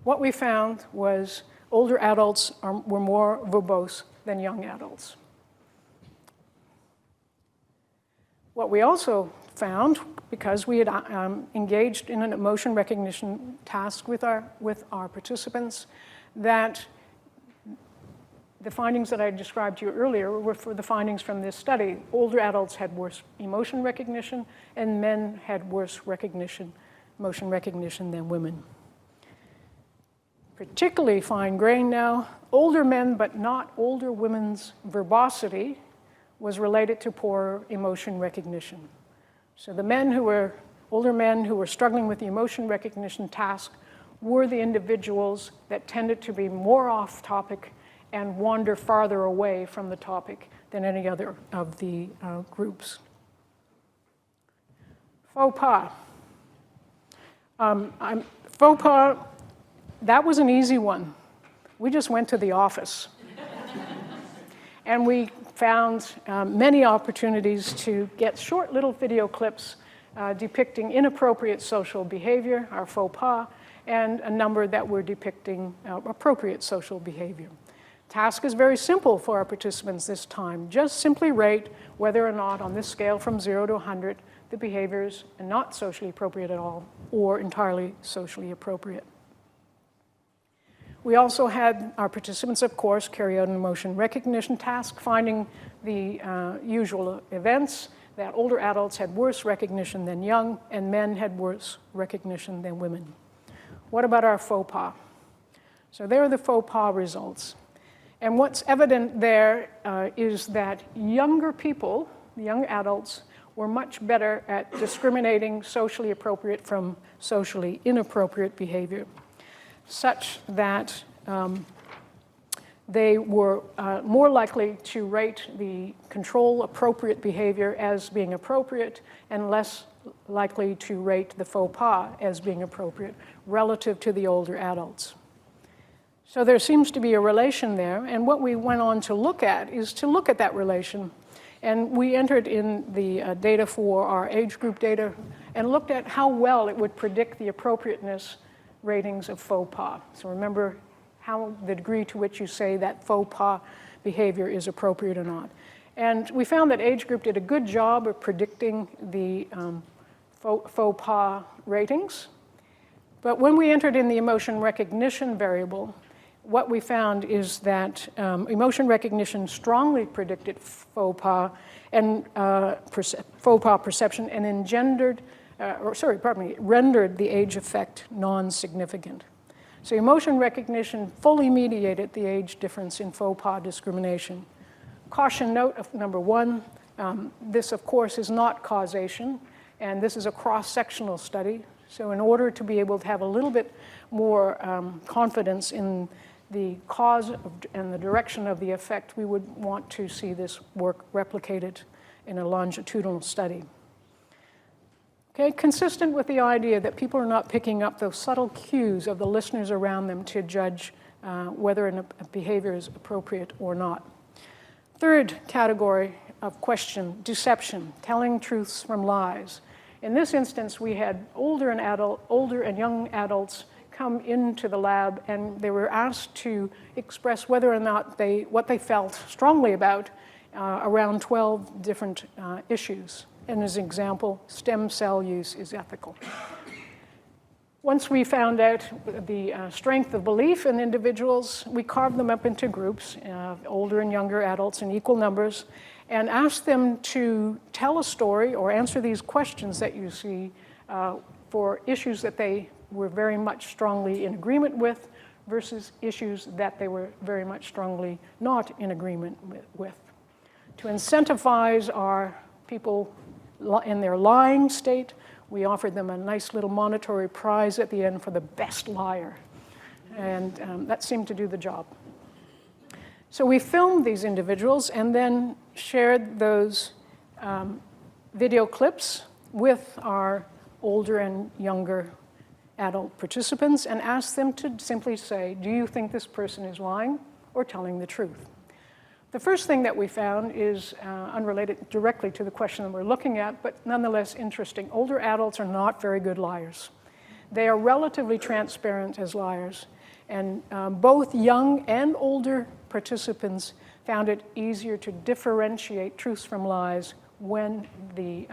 What we found was older adults were more verbose than young adults. What we also found, because we had engaged in an emotion recognition task with our participants, that the findings that I described to you earlier were for the findings from this study. Older adults had worse emotion recognition, and men had worse motion recognition than women. Particularly fine-grained now, older men but not older women's verbosity was related to poor emotion recognition. So the older men who were struggling with the emotion recognition task were the individuals that tended to be more off topic and wander farther away from the topic than any other of the groups. Faux pas. Faux pas, that was an easy one. We just went to the office. And we found many opportunities to get short little video clips depicting inappropriate social behavior, our faux pas, and a number that were depicting appropriate social behavior. Task is very simple for our participants this time. Just simply rate whether or not on this scale from 0 to 100, the behaviors are not socially appropriate at all or entirely socially appropriate. We also had our participants, of course, carry out an emotion recognition task, finding the usual events, that older adults had worse recognition than young, and men had worse recognition than women. What about our faux pas? So there are the faux pas results. And what's evident there is that younger people, young adults, were much better at discriminating socially appropriate from socially inappropriate behavior, such that they were more likely to rate the control appropriate behavior as being appropriate and less likely to rate the faux pas as being appropriate relative to the older adults. So there seems to be a relation there, and what we went on to look at is to look at that relation. And we entered in the data for our age group data and looked at how well it would predict the appropriateness ratings of faux pas. So remember how the degree to which you say that faux pas behavior is appropriate or not. And we found that age group did a good job of predicting the faux pas ratings. But when we entered in the emotion recognition variable, what we found is that emotion recognition strongly predicted faux pas and faux pas perception and rendered the age effect non-significant. So emotion recognition fully mediated the age difference in faux pas discrimination. Caution note of number one, this of course is not causation, and this is a cross-sectional study. So in order to be able to have a little bit more confidence in the cause and the direction of the effect, we would want to see this work replicated in a longitudinal study. Okay, consistent with the idea that people are not picking up those subtle cues of the listeners around them to judge whether a behavior is appropriate or not. Third category of question, deception, telling truths from lies. In this instance, we had older and young adults come into the lab, and they were asked to express whether or not what they felt strongly about around 12 different issues. And as an example, stem cell use is ethical. Once we found out the strength of belief in individuals, we carved them up into groups, older and younger adults in equal numbers, and asked them to tell a story or answer these questions that you see for issues that they were very much strongly in agreement with versus issues that they were very much strongly not in agreement with. To incentivize our people in their lying state, we offered them a nice little monetary prize at the end for the best liar. And that seemed to do the job. So we filmed these individuals and then shared those video clips with our older and younger adult participants and asked them to simply say, do you think this person is lying or telling the truth? The first thing that we found is unrelated directly to the question that we're looking at, but nonetheless interesting. Older adults are not very good liars. They are relatively transparent as liars, and both young and older participants found it easier to differentiate truths from lies when the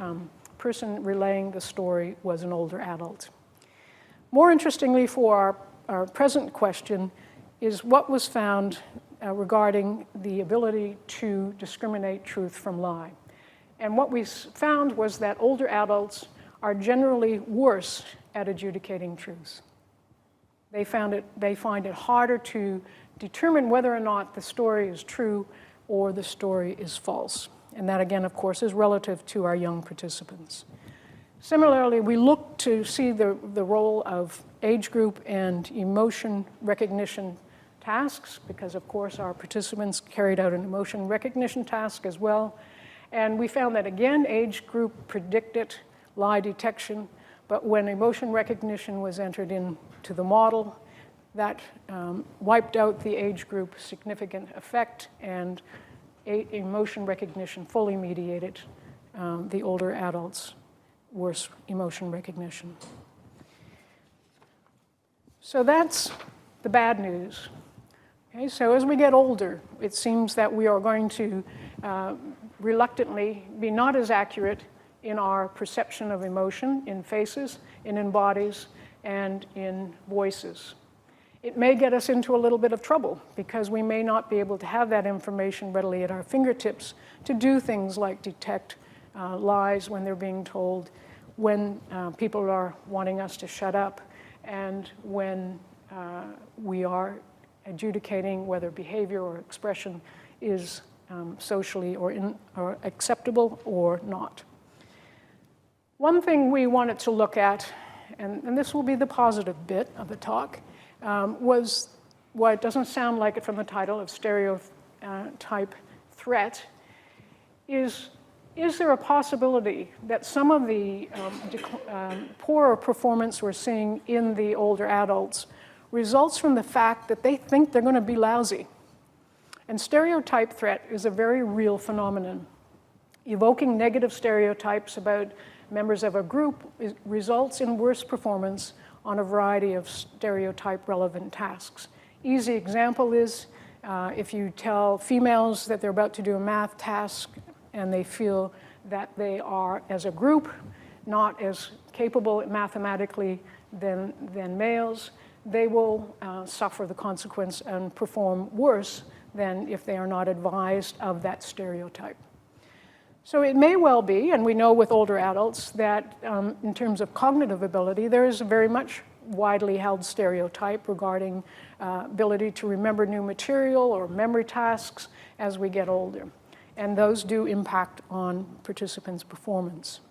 person relaying the story was an older adult. More interestingly for our present question is what was found regarding the ability to discriminate truth from lie. And what we found was that older adults are generally worse at adjudicating truths. They find it harder to determine whether or not the story is true or the story is false. And that, again, of course, is relative to our young participants. Similarly, we look to see the role of age group and emotion recognition tasks, because of course our participants carried out an emotion recognition task as well. And we found that again, age group predicted lie detection, but when emotion recognition was entered into the model, that wiped out the age group significant effect, and emotion recognition fully mediated the older adults' worse emotion recognition. So that's the bad news. Okay, so as we get older, it seems that we are going to reluctantly be not as accurate in our perception of emotion in faces, and in bodies, and in voices. It may get us into a little bit of trouble because we may not be able to have that information readily at our fingertips to do things like detect lies when they're being told, when people are wanting us to shut up, and when we are adjudicating whether behavior or expression is socially or acceptable or not. One thing we wanted to look at, and this will be the positive bit of the talk, was what it doesn't sound like it from the title of Stereotype Threat, is there a possibility that some of the poorer performance we're seeing in the older adults results from the fact that they think they're going to be lousy? And stereotype threat is a very real phenomenon. Evoking negative stereotypes about members of a group results in worse performance on a variety of stereotype-relevant tasks. Easy example is if you tell females that they're about to do a math task and they feel that they are, as a group, not as capable mathematically than males, they will suffer the consequence and perform worse than if they are not advised of that stereotype. So it may well be, and we know with older adults, that in terms of cognitive ability, there is a very much widely held stereotype regarding ability to remember new material or memory tasks as we get older. And those do impact on participants' performance.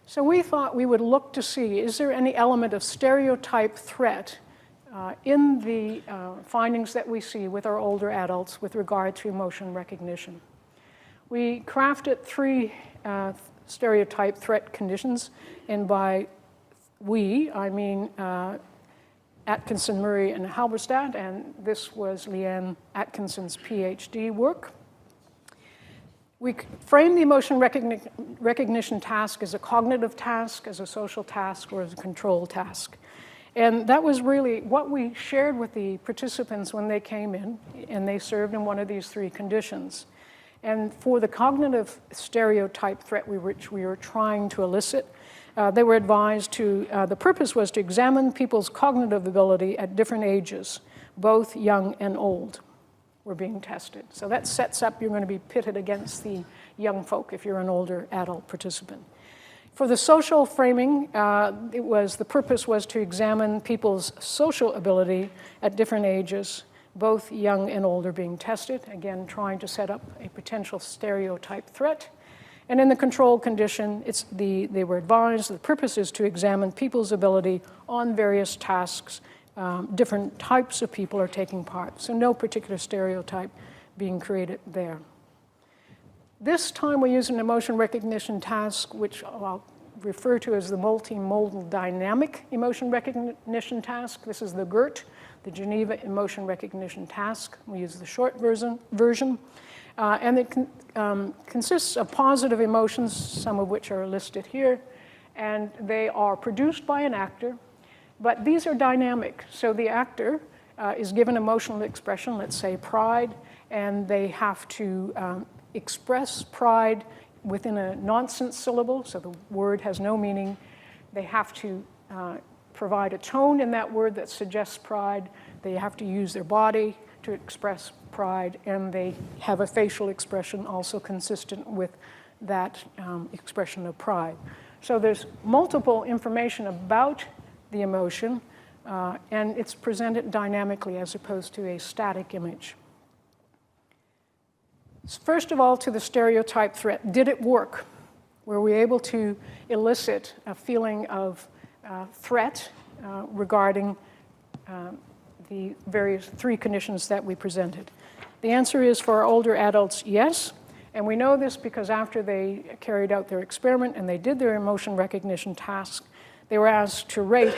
So we thought we would look to see, is there any element of stereotype threat in the findings that we see with our older adults with regard to emotion recognition? We crafted 3 stereotype threat conditions, and by we, I mean Atkinson, Murray, and Halberstadt, and this was Leanne Atkinson's PhD work. We frame the emotion recognition task as a cognitive task, as a social task, or as a control task. And that was really what we shared with the participants when they came in, and they served in one of these 3 conditions. And for the cognitive stereotype threat which we were trying to elicit, they were advised to, the purpose was to examine people's cognitive ability at different ages, both young and old were being tested. So that sets up, you're going to be pitted against the young folk if you're an older adult participant. For the social framing, the purpose was to examine people's social ability at different ages, both young and older being tested, again, trying to set up a potential stereotype threat. And in the control condition, they were advised the purpose is to examine people's ability on various tasks. Different types of people are taking part, so no particular stereotype being created there. This time we use an emotion recognition task, which I'll refer to as the multimodal dynamic emotion recognition task. This is the GERT, the Geneva Emotion Recognition Task. We use the short version. And it consists of positive emotions, some of which are listed here, and they are produced by an actor, but these are dynamic. So the actor is given emotional expression, let's say pride, and they have to express pride within a nonsense syllable, so the word has no meaning. They have to provide a tone in that word that suggests pride. They have to use their body to express pride, and they have a facial expression also consistent with that expression of pride. So there's multiple information about the emotion, and it's presented dynamically as opposed to a static image. First of all, to the stereotype threat, did it work? Were we able to elicit a feeling of threat regarding the various 3 conditions that we presented? The answer is, for our older adults, yes. And we know this because after they carried out their experiment and they did their emotion recognition task, they were asked to rate,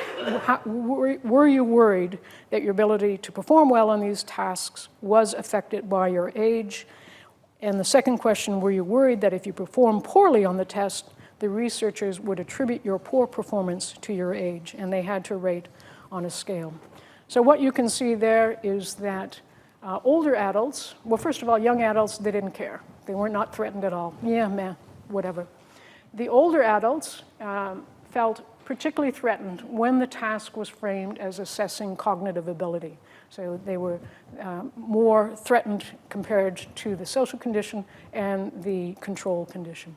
were you worried that your ability to perform well on these tasks was affected by your age? And the second question, were you worried that if you perform poorly on the test, the researchers would attribute your poor performance to your age? And they had to rate on a scale. So what you can see there is that older adults, well, first of all, young adults, they didn't care. They were not threatened at all. Yeah, meh, whatever. The older adults felt particularly threatened when the task was framed as assessing cognitive ability. So they were more threatened compared to the social condition and the control condition.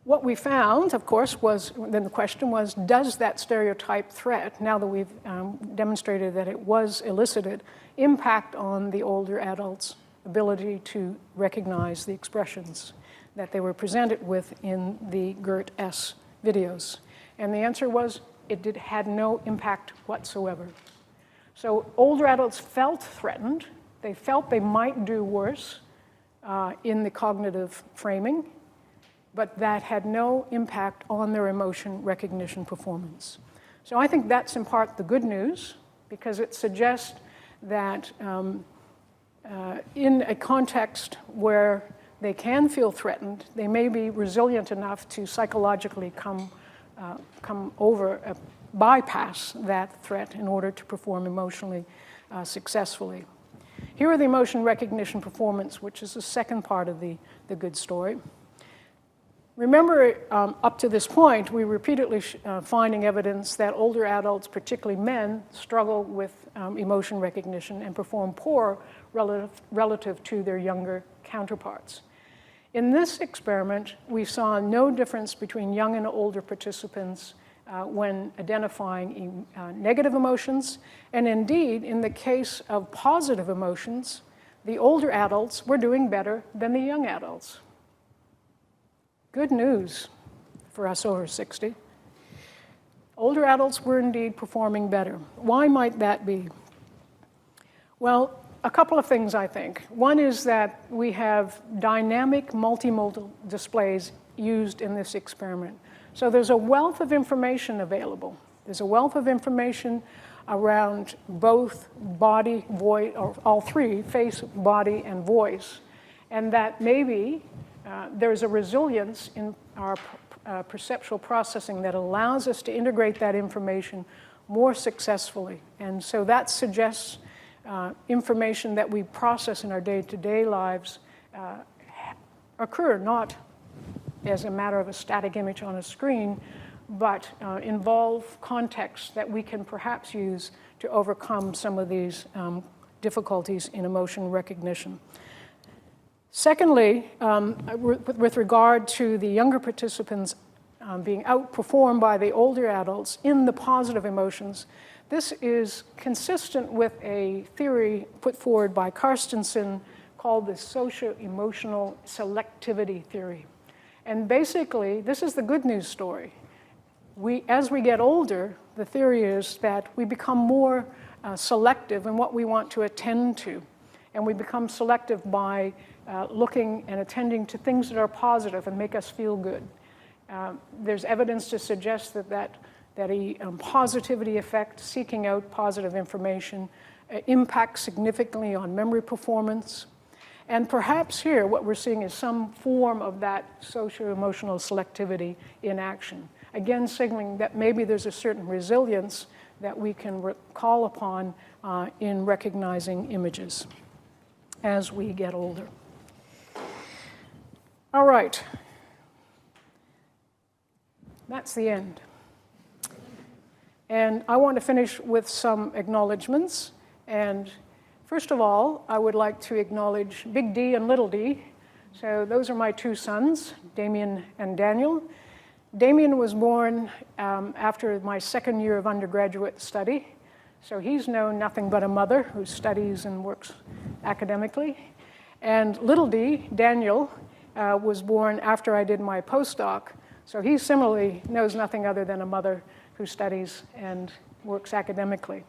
What we found, of course, was, then the question was, does that stereotype threat, now that we've demonstrated that it was elicited, impact on the older adults' ability to recognize the expressions that they were presented with in the GERT-S videos? And the answer was, it had no impact whatsoever. So older adults felt threatened. They felt they might do worse in the cognitive framing, but that had no impact on their emotion recognition performance. So I think that's in part the good news, because it suggests that in a context where they can feel threatened, they may be resilient enough to psychologically bypass that threat in order to perform emotionally successfully. Here are the emotion recognition performance, which is the second part of the good story. Remember, up to this point, we repeatedly finding evidence that older adults, particularly men, struggle with emotion recognition and perform poor relative to their younger counterparts. In this experiment, we saw no difference between young and older participants when identifying negative emotions, and indeed, in the case of positive emotions, the older adults were doing better than the young adults. Good news for us over 60. Older adults were indeed performing better. Why might that be? Well, a couple of things, I think. One is that we have dynamic multimodal displays used in this experiment. So there's a wealth of information available. There's a wealth of information around both body, voice, or all three, face, body, and voice, and that maybe there's a resilience in our perceptual processing that allows us to integrate that information more successfully. And so that suggests information that we process in our day-to-day lives occur not as a matter of a static image on a screen, but involve contexts that we can perhaps use to overcome some of these difficulties in emotion recognition. Secondly, with regard to the younger participants being outperformed by the older adults in the positive emotions, this is consistent with a theory put forward by Carstensen called the socio-emotional selectivity theory. And basically, this is the good news story. As we get older, the theory is that we become more selective in what we want to attend to. And we become selective by looking and attending to things that are positive and make us feel good. There's evidence to suggest that a positivity effect, seeking out positive information, impacts significantly on memory performance. And perhaps here, what we're seeing is some form of that socio-emotional selectivity in action. Again, signaling that maybe there's a certain resilience that we can call upon in recognizing images as we get older. All right. That's the end. And I want to finish with some acknowledgements. And first of all, I would like to acknowledge Big D and Little D. So those are my two sons, Damien and Daniel. Damien was born after my second year of undergraduate study. So he's known nothing but a mother who studies and works academically. And Little D, Daniel, was born after I did my postdoc. So he similarly knows nothing other than a mother who studies and works academically.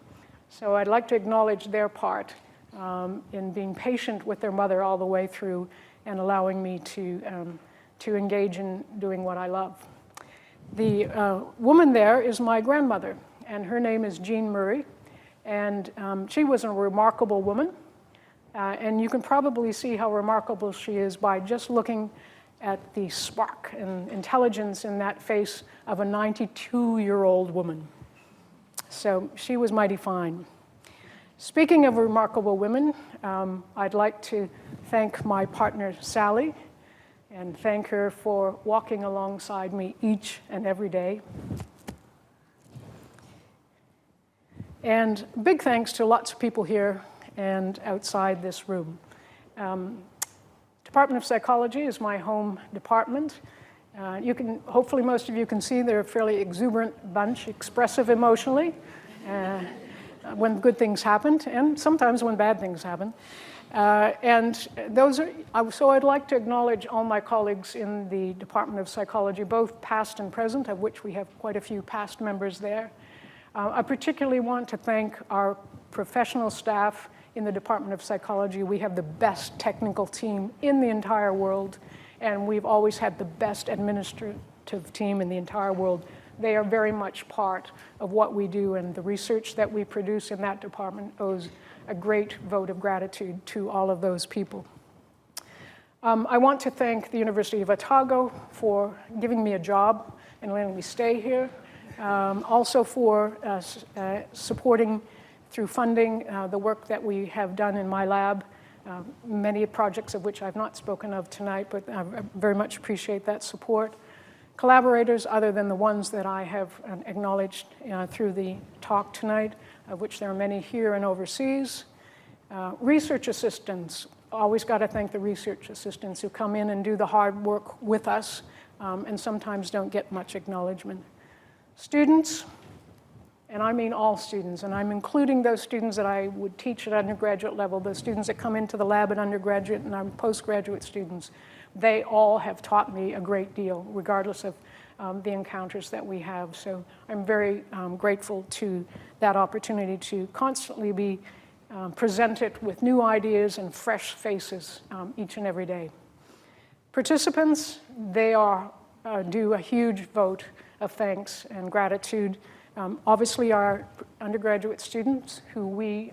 So I'd like to acknowledge their part in being patient with their mother all the way through and allowing me to engage in doing what I love. The woman there is my grandmother, and her name is Jean Murray. And she was a remarkable woman. And you can probably see how remarkable she is by just looking at the spark and intelligence in that face of a 92-year-old woman. So she was mighty fine. Speaking of remarkable women, I'd like to thank my partner, Sally, and thank her for walking alongside me each and every day. And big thanks to lots of people here and outside this room. Department of Psychology is my home department. Hopefully most of you can see they're a fairly exuberant bunch, expressive emotionally, when good things happen, and sometimes when bad things happen. So I'd like to acknowledge all my colleagues in the Department of Psychology, both past and present, of which we have quite a few past members there. I particularly want to thank our professional staff in the Department of Psychology. We have the best technical team in the entire world, and we've always had the best administrative team in the entire world. They are very much part of what we do, and the research that we produce in that department owes a great vote of gratitude to all of those people. I want to thank the University of Otago for giving me a job and letting me stay here. Also for supporting through funding the work that we have done in my lab many projects of which I've not spoken of tonight, but I very much appreciate that support. Collaborators other than the ones that I have acknowledged through the talk tonight, of which there are many here and overseas. Research assistants, always got to thank the research assistants who come in and do the hard work with us and sometimes don't get much acknowledgement. Students, and I mean all students, and I'm including those students that I would teach at undergraduate level, those students that come into the lab at undergraduate and our postgraduate students. They all have taught me a great deal, regardless of the encounters that we have. So I'm very grateful to that opportunity to constantly be presented with new ideas and fresh faces each and every day. Participants, they are due a huge vote of thanks and gratitude. Obviously, our undergraduate students who we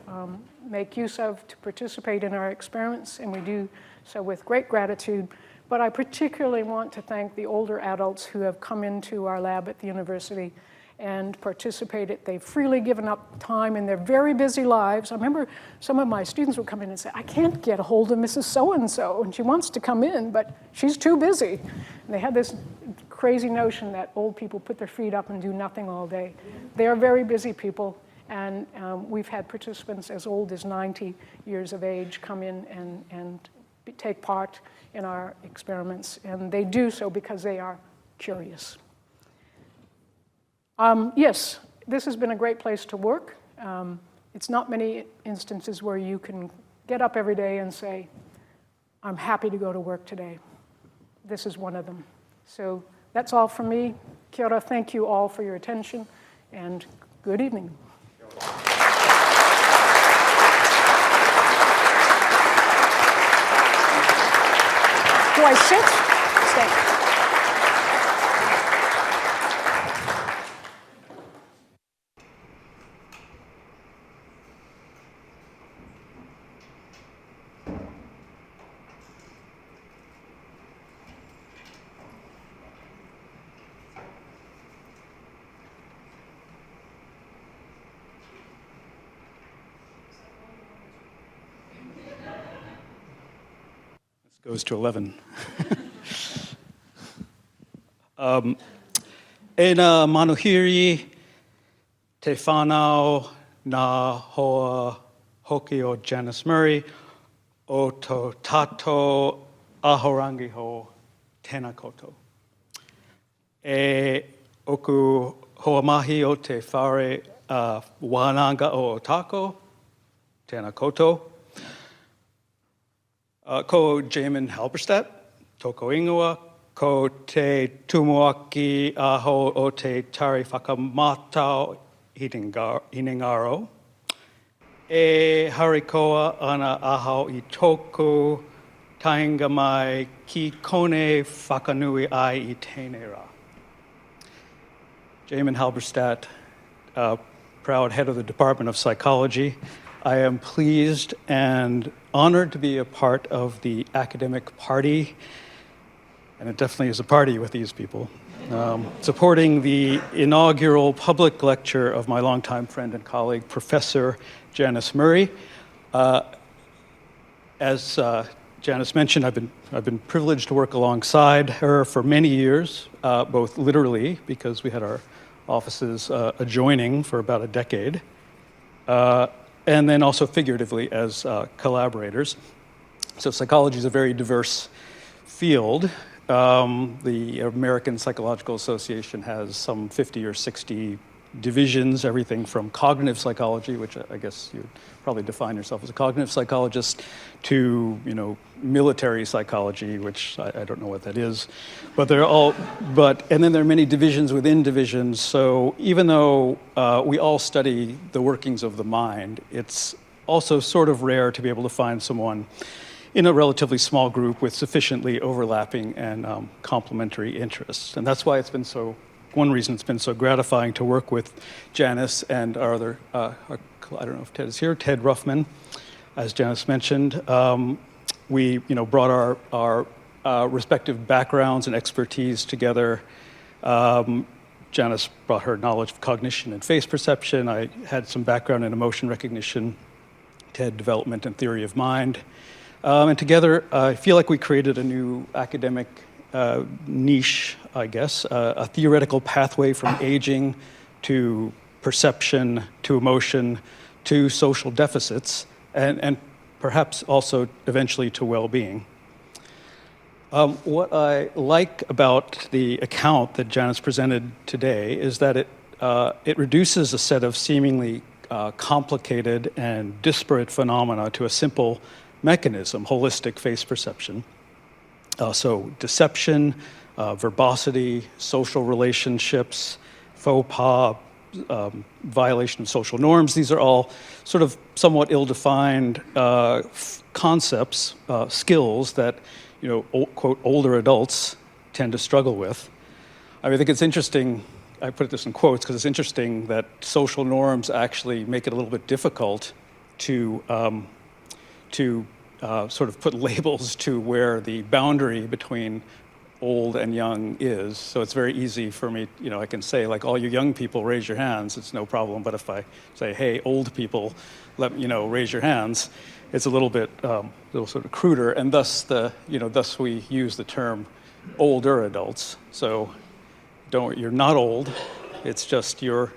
make use of to participate in our experiments, and we do so with great gratitude. But I particularly want to thank the older adults who have come into our lab at the university and participated. They've freely given up time in their very busy lives. I remember some of my students would come in and say, I can't get a hold of Mrs. So-and-so, and she wants to come in, but she's too busy. And they had this crazy notion that old people put their feet up and do nothing all day. They are very busy people, and we've had participants as old as 90 years of age come in and take part in our experiments, and they do so because they are curious. Yes, this has been a great place to work. It's not many instances where you can get up every day and say, I'm happy to go to work today. This is one of them. So that's all from me. Kia ora, thank you all for your attention, and good evening. Do I sit? Stay.
Goes to 11. Ena manuhiri te whanau nā hoa hoki o Janice Murray o tō tātou ahorangi ho tēnā koutou. E oku hoa mahi o te whare wānanga o Otako, tēnā koutou. Ko Jamin Halberstadt, toko ingoa, ko te tumuaki aho o te tari whakamatau hinengaro. E harikoa ana aho I toku tainga mai ki kone whakanui ai I tēnei rā. Jamin Halberstadt, proud head of the Department of Psychology. I am pleased and honored to be a part of the academic party, and it definitely is a party with these people, supporting the inaugural public lecture of my longtime friend and colleague, Professor Janice Murray. As Janice mentioned, I've been privileged to work alongside her for many years, both literally, because we had our offices adjoining for about a decade, and then also figuratively as collaborators. So psychology is a very diverse field. The American Psychological Association has some 50 or 60 divisions, everything from cognitive psychology, which I guess you'd probably define yourself as a cognitive psychologist, to military psychology, which I don't know what that is, but and then there are many divisions within divisions. So even though we all study the workings of the mind, it's also sort of rare to be able to find someone in a relatively small group with sufficiently overlapping and complementary interests, and that's why one reason it's been so gratifying to work with Janice and our other, I don't know if Ted is here, Ted Ruffman, as Janice mentioned. We brought our respective backgrounds and expertise together. Janice brought her knowledge of cognition and face perception. I had some background in emotion recognition, Ted development and theory of mind. And together, I feel like we created a new academic niche, I guess, a theoretical pathway from aging to perception, to emotion, to social deficits, and perhaps also eventually to well-being. What I like about the account that Janice presented today is that it reduces a set of seemingly complicated and disparate phenomena to a simple mechanism, holistic face perception. So deception, verbosity, social relationships, faux pas, violation of social norms, these are all sort of somewhat ill-defined concepts, skills that, quote, older adults tend to struggle with. I think it's interesting, I put this in quotes because it's interesting that social norms actually make it a little bit difficult to sort of put labels to where the boundary between old and young is. So it's very easy for me, I can say, like, all you young people, raise your hands, it's no problem. But if I say, hey, old people, raise your hands, it's a little bit, little sort of cruder, and thus thus we use the term older adults. So you're not old, it's just you're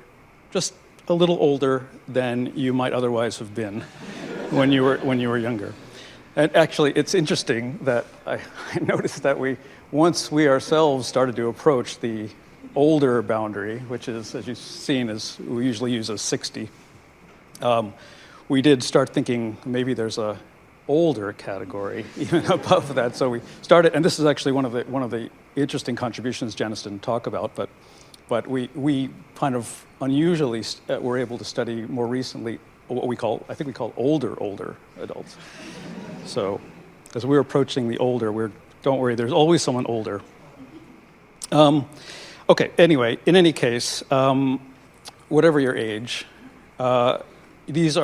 just a little older than you might otherwise have been when you were younger. And actually, it's interesting that I noticed that once we ourselves started to approach the older boundary, which is, as you've seen, we usually use as 60, we did start thinking maybe there's a older category even above that. So we started, and this is actually one of the interesting contributions Janice didn't talk about, but we kind of unusually were able to study more recently what I think we call older adults. So as we're approaching the older, don't worry, there's always someone older. Okay, anyway, in any case, whatever your age, these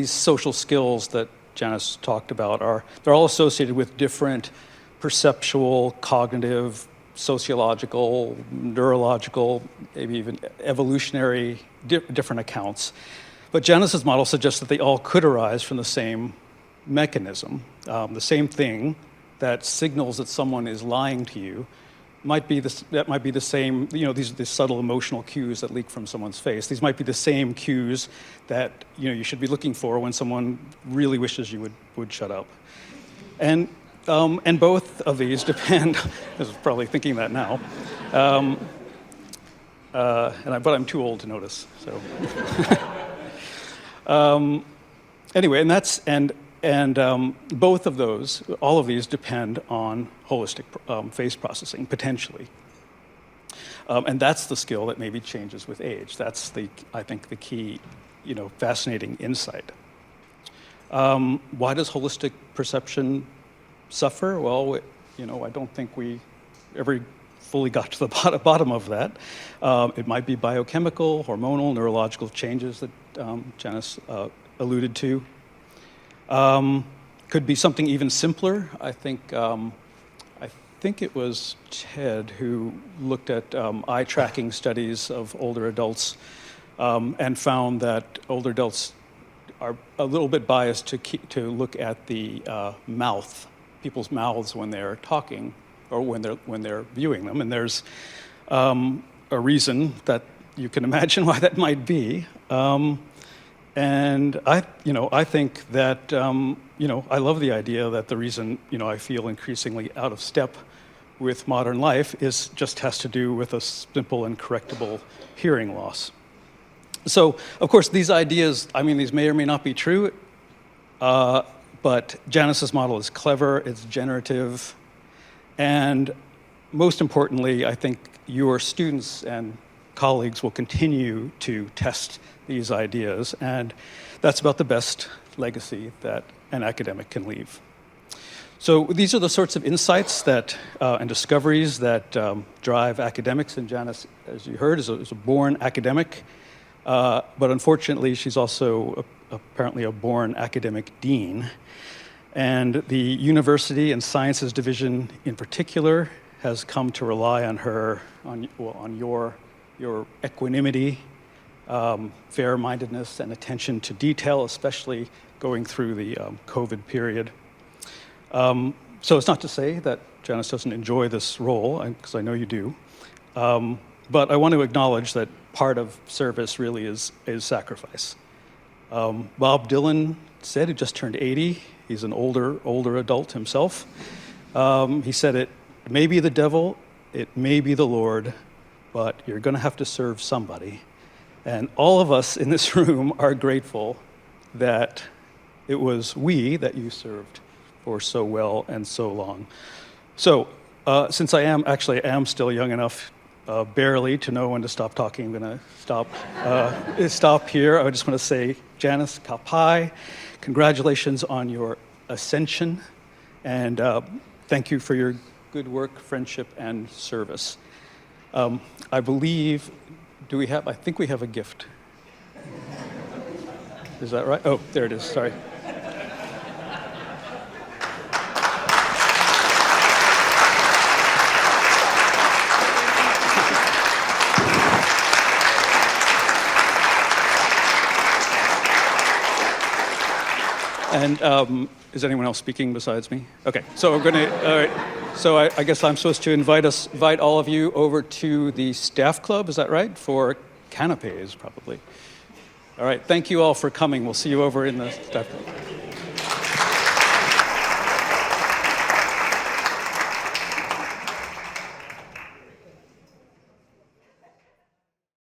social skills that Janice talked about they're all associated with different perceptual, cognitive, sociological, neurological, maybe even evolutionary, different accounts. But Janice's model suggests that they all could arise from the same mechanism, the same thing that signals that someone is lying to you might be the same, these are the subtle emotional cues that leak from someone's face. These might be the same cues that, you should be looking for when someone really wishes you would shut up. And both of these depend, I was probably thinking that now, but I'm too old to notice, so. Anyway, and both of those, all of these depend on holistic face processing, potentially. And that's the skill that maybe changes with age. That's I think the key, fascinating insight. Why does holistic perception suffer? Well, I don't think we ever fully got to the bottom of that. It might be biochemical, hormonal, neurological changes that Janice alluded to. Could be something even simpler. I think it was Ted who looked at eye tracking studies of older adults and found that older adults are a little bit biased to look at the people's mouths when they're talking or when they're viewing them. And there's a reason that you can imagine why that might be. And I think that, I love the idea that the reason, I feel increasingly out of step with modern life has to do with a simple and correctable hearing loss. So, of course, these ideas, these may or may not be true, but Janice's model is clever, it's generative, and most importantly, I think your students and colleagues will continue to test these ideas, and that's about the best legacy that an academic can leave. So these are the sorts of insights that and discoveries that drive academics, and Janice, as you heard, is a born academic, but unfortunately she's also apparently a born academic dean, and the university and sciences division in particular has come to rely on her, on your equanimity, fair-mindedness, and attention to detail, especially going through the COVID period. So it's not to say that Janice doesn't enjoy this role, because I know you do. But I want to acknowledge that part of service really is sacrifice. Bob Dylan said, he just turned 80. He's an older adult himself. He said, it may be the devil, it may be the Lord, but you're going to have to serve somebody. And all of us in this room are grateful that it was we that you served for so well and so long. So, since I am still young enough, barely to know when to stop talking, I'm going to stop here. I just want to say, Janice, ka pai, congratulations on your ascension, and thank you for your good work, friendship, and service. I believe, I think we have a gift. Is that right? Oh, there it is, sorry. And is anyone else speaking besides me? Okay, so we're going to, all right. So I guess I'm supposed to invite all of you over to the staff club, is that right? For canapes, probably. All right, thank you all for coming. We'll see you over in the staff club.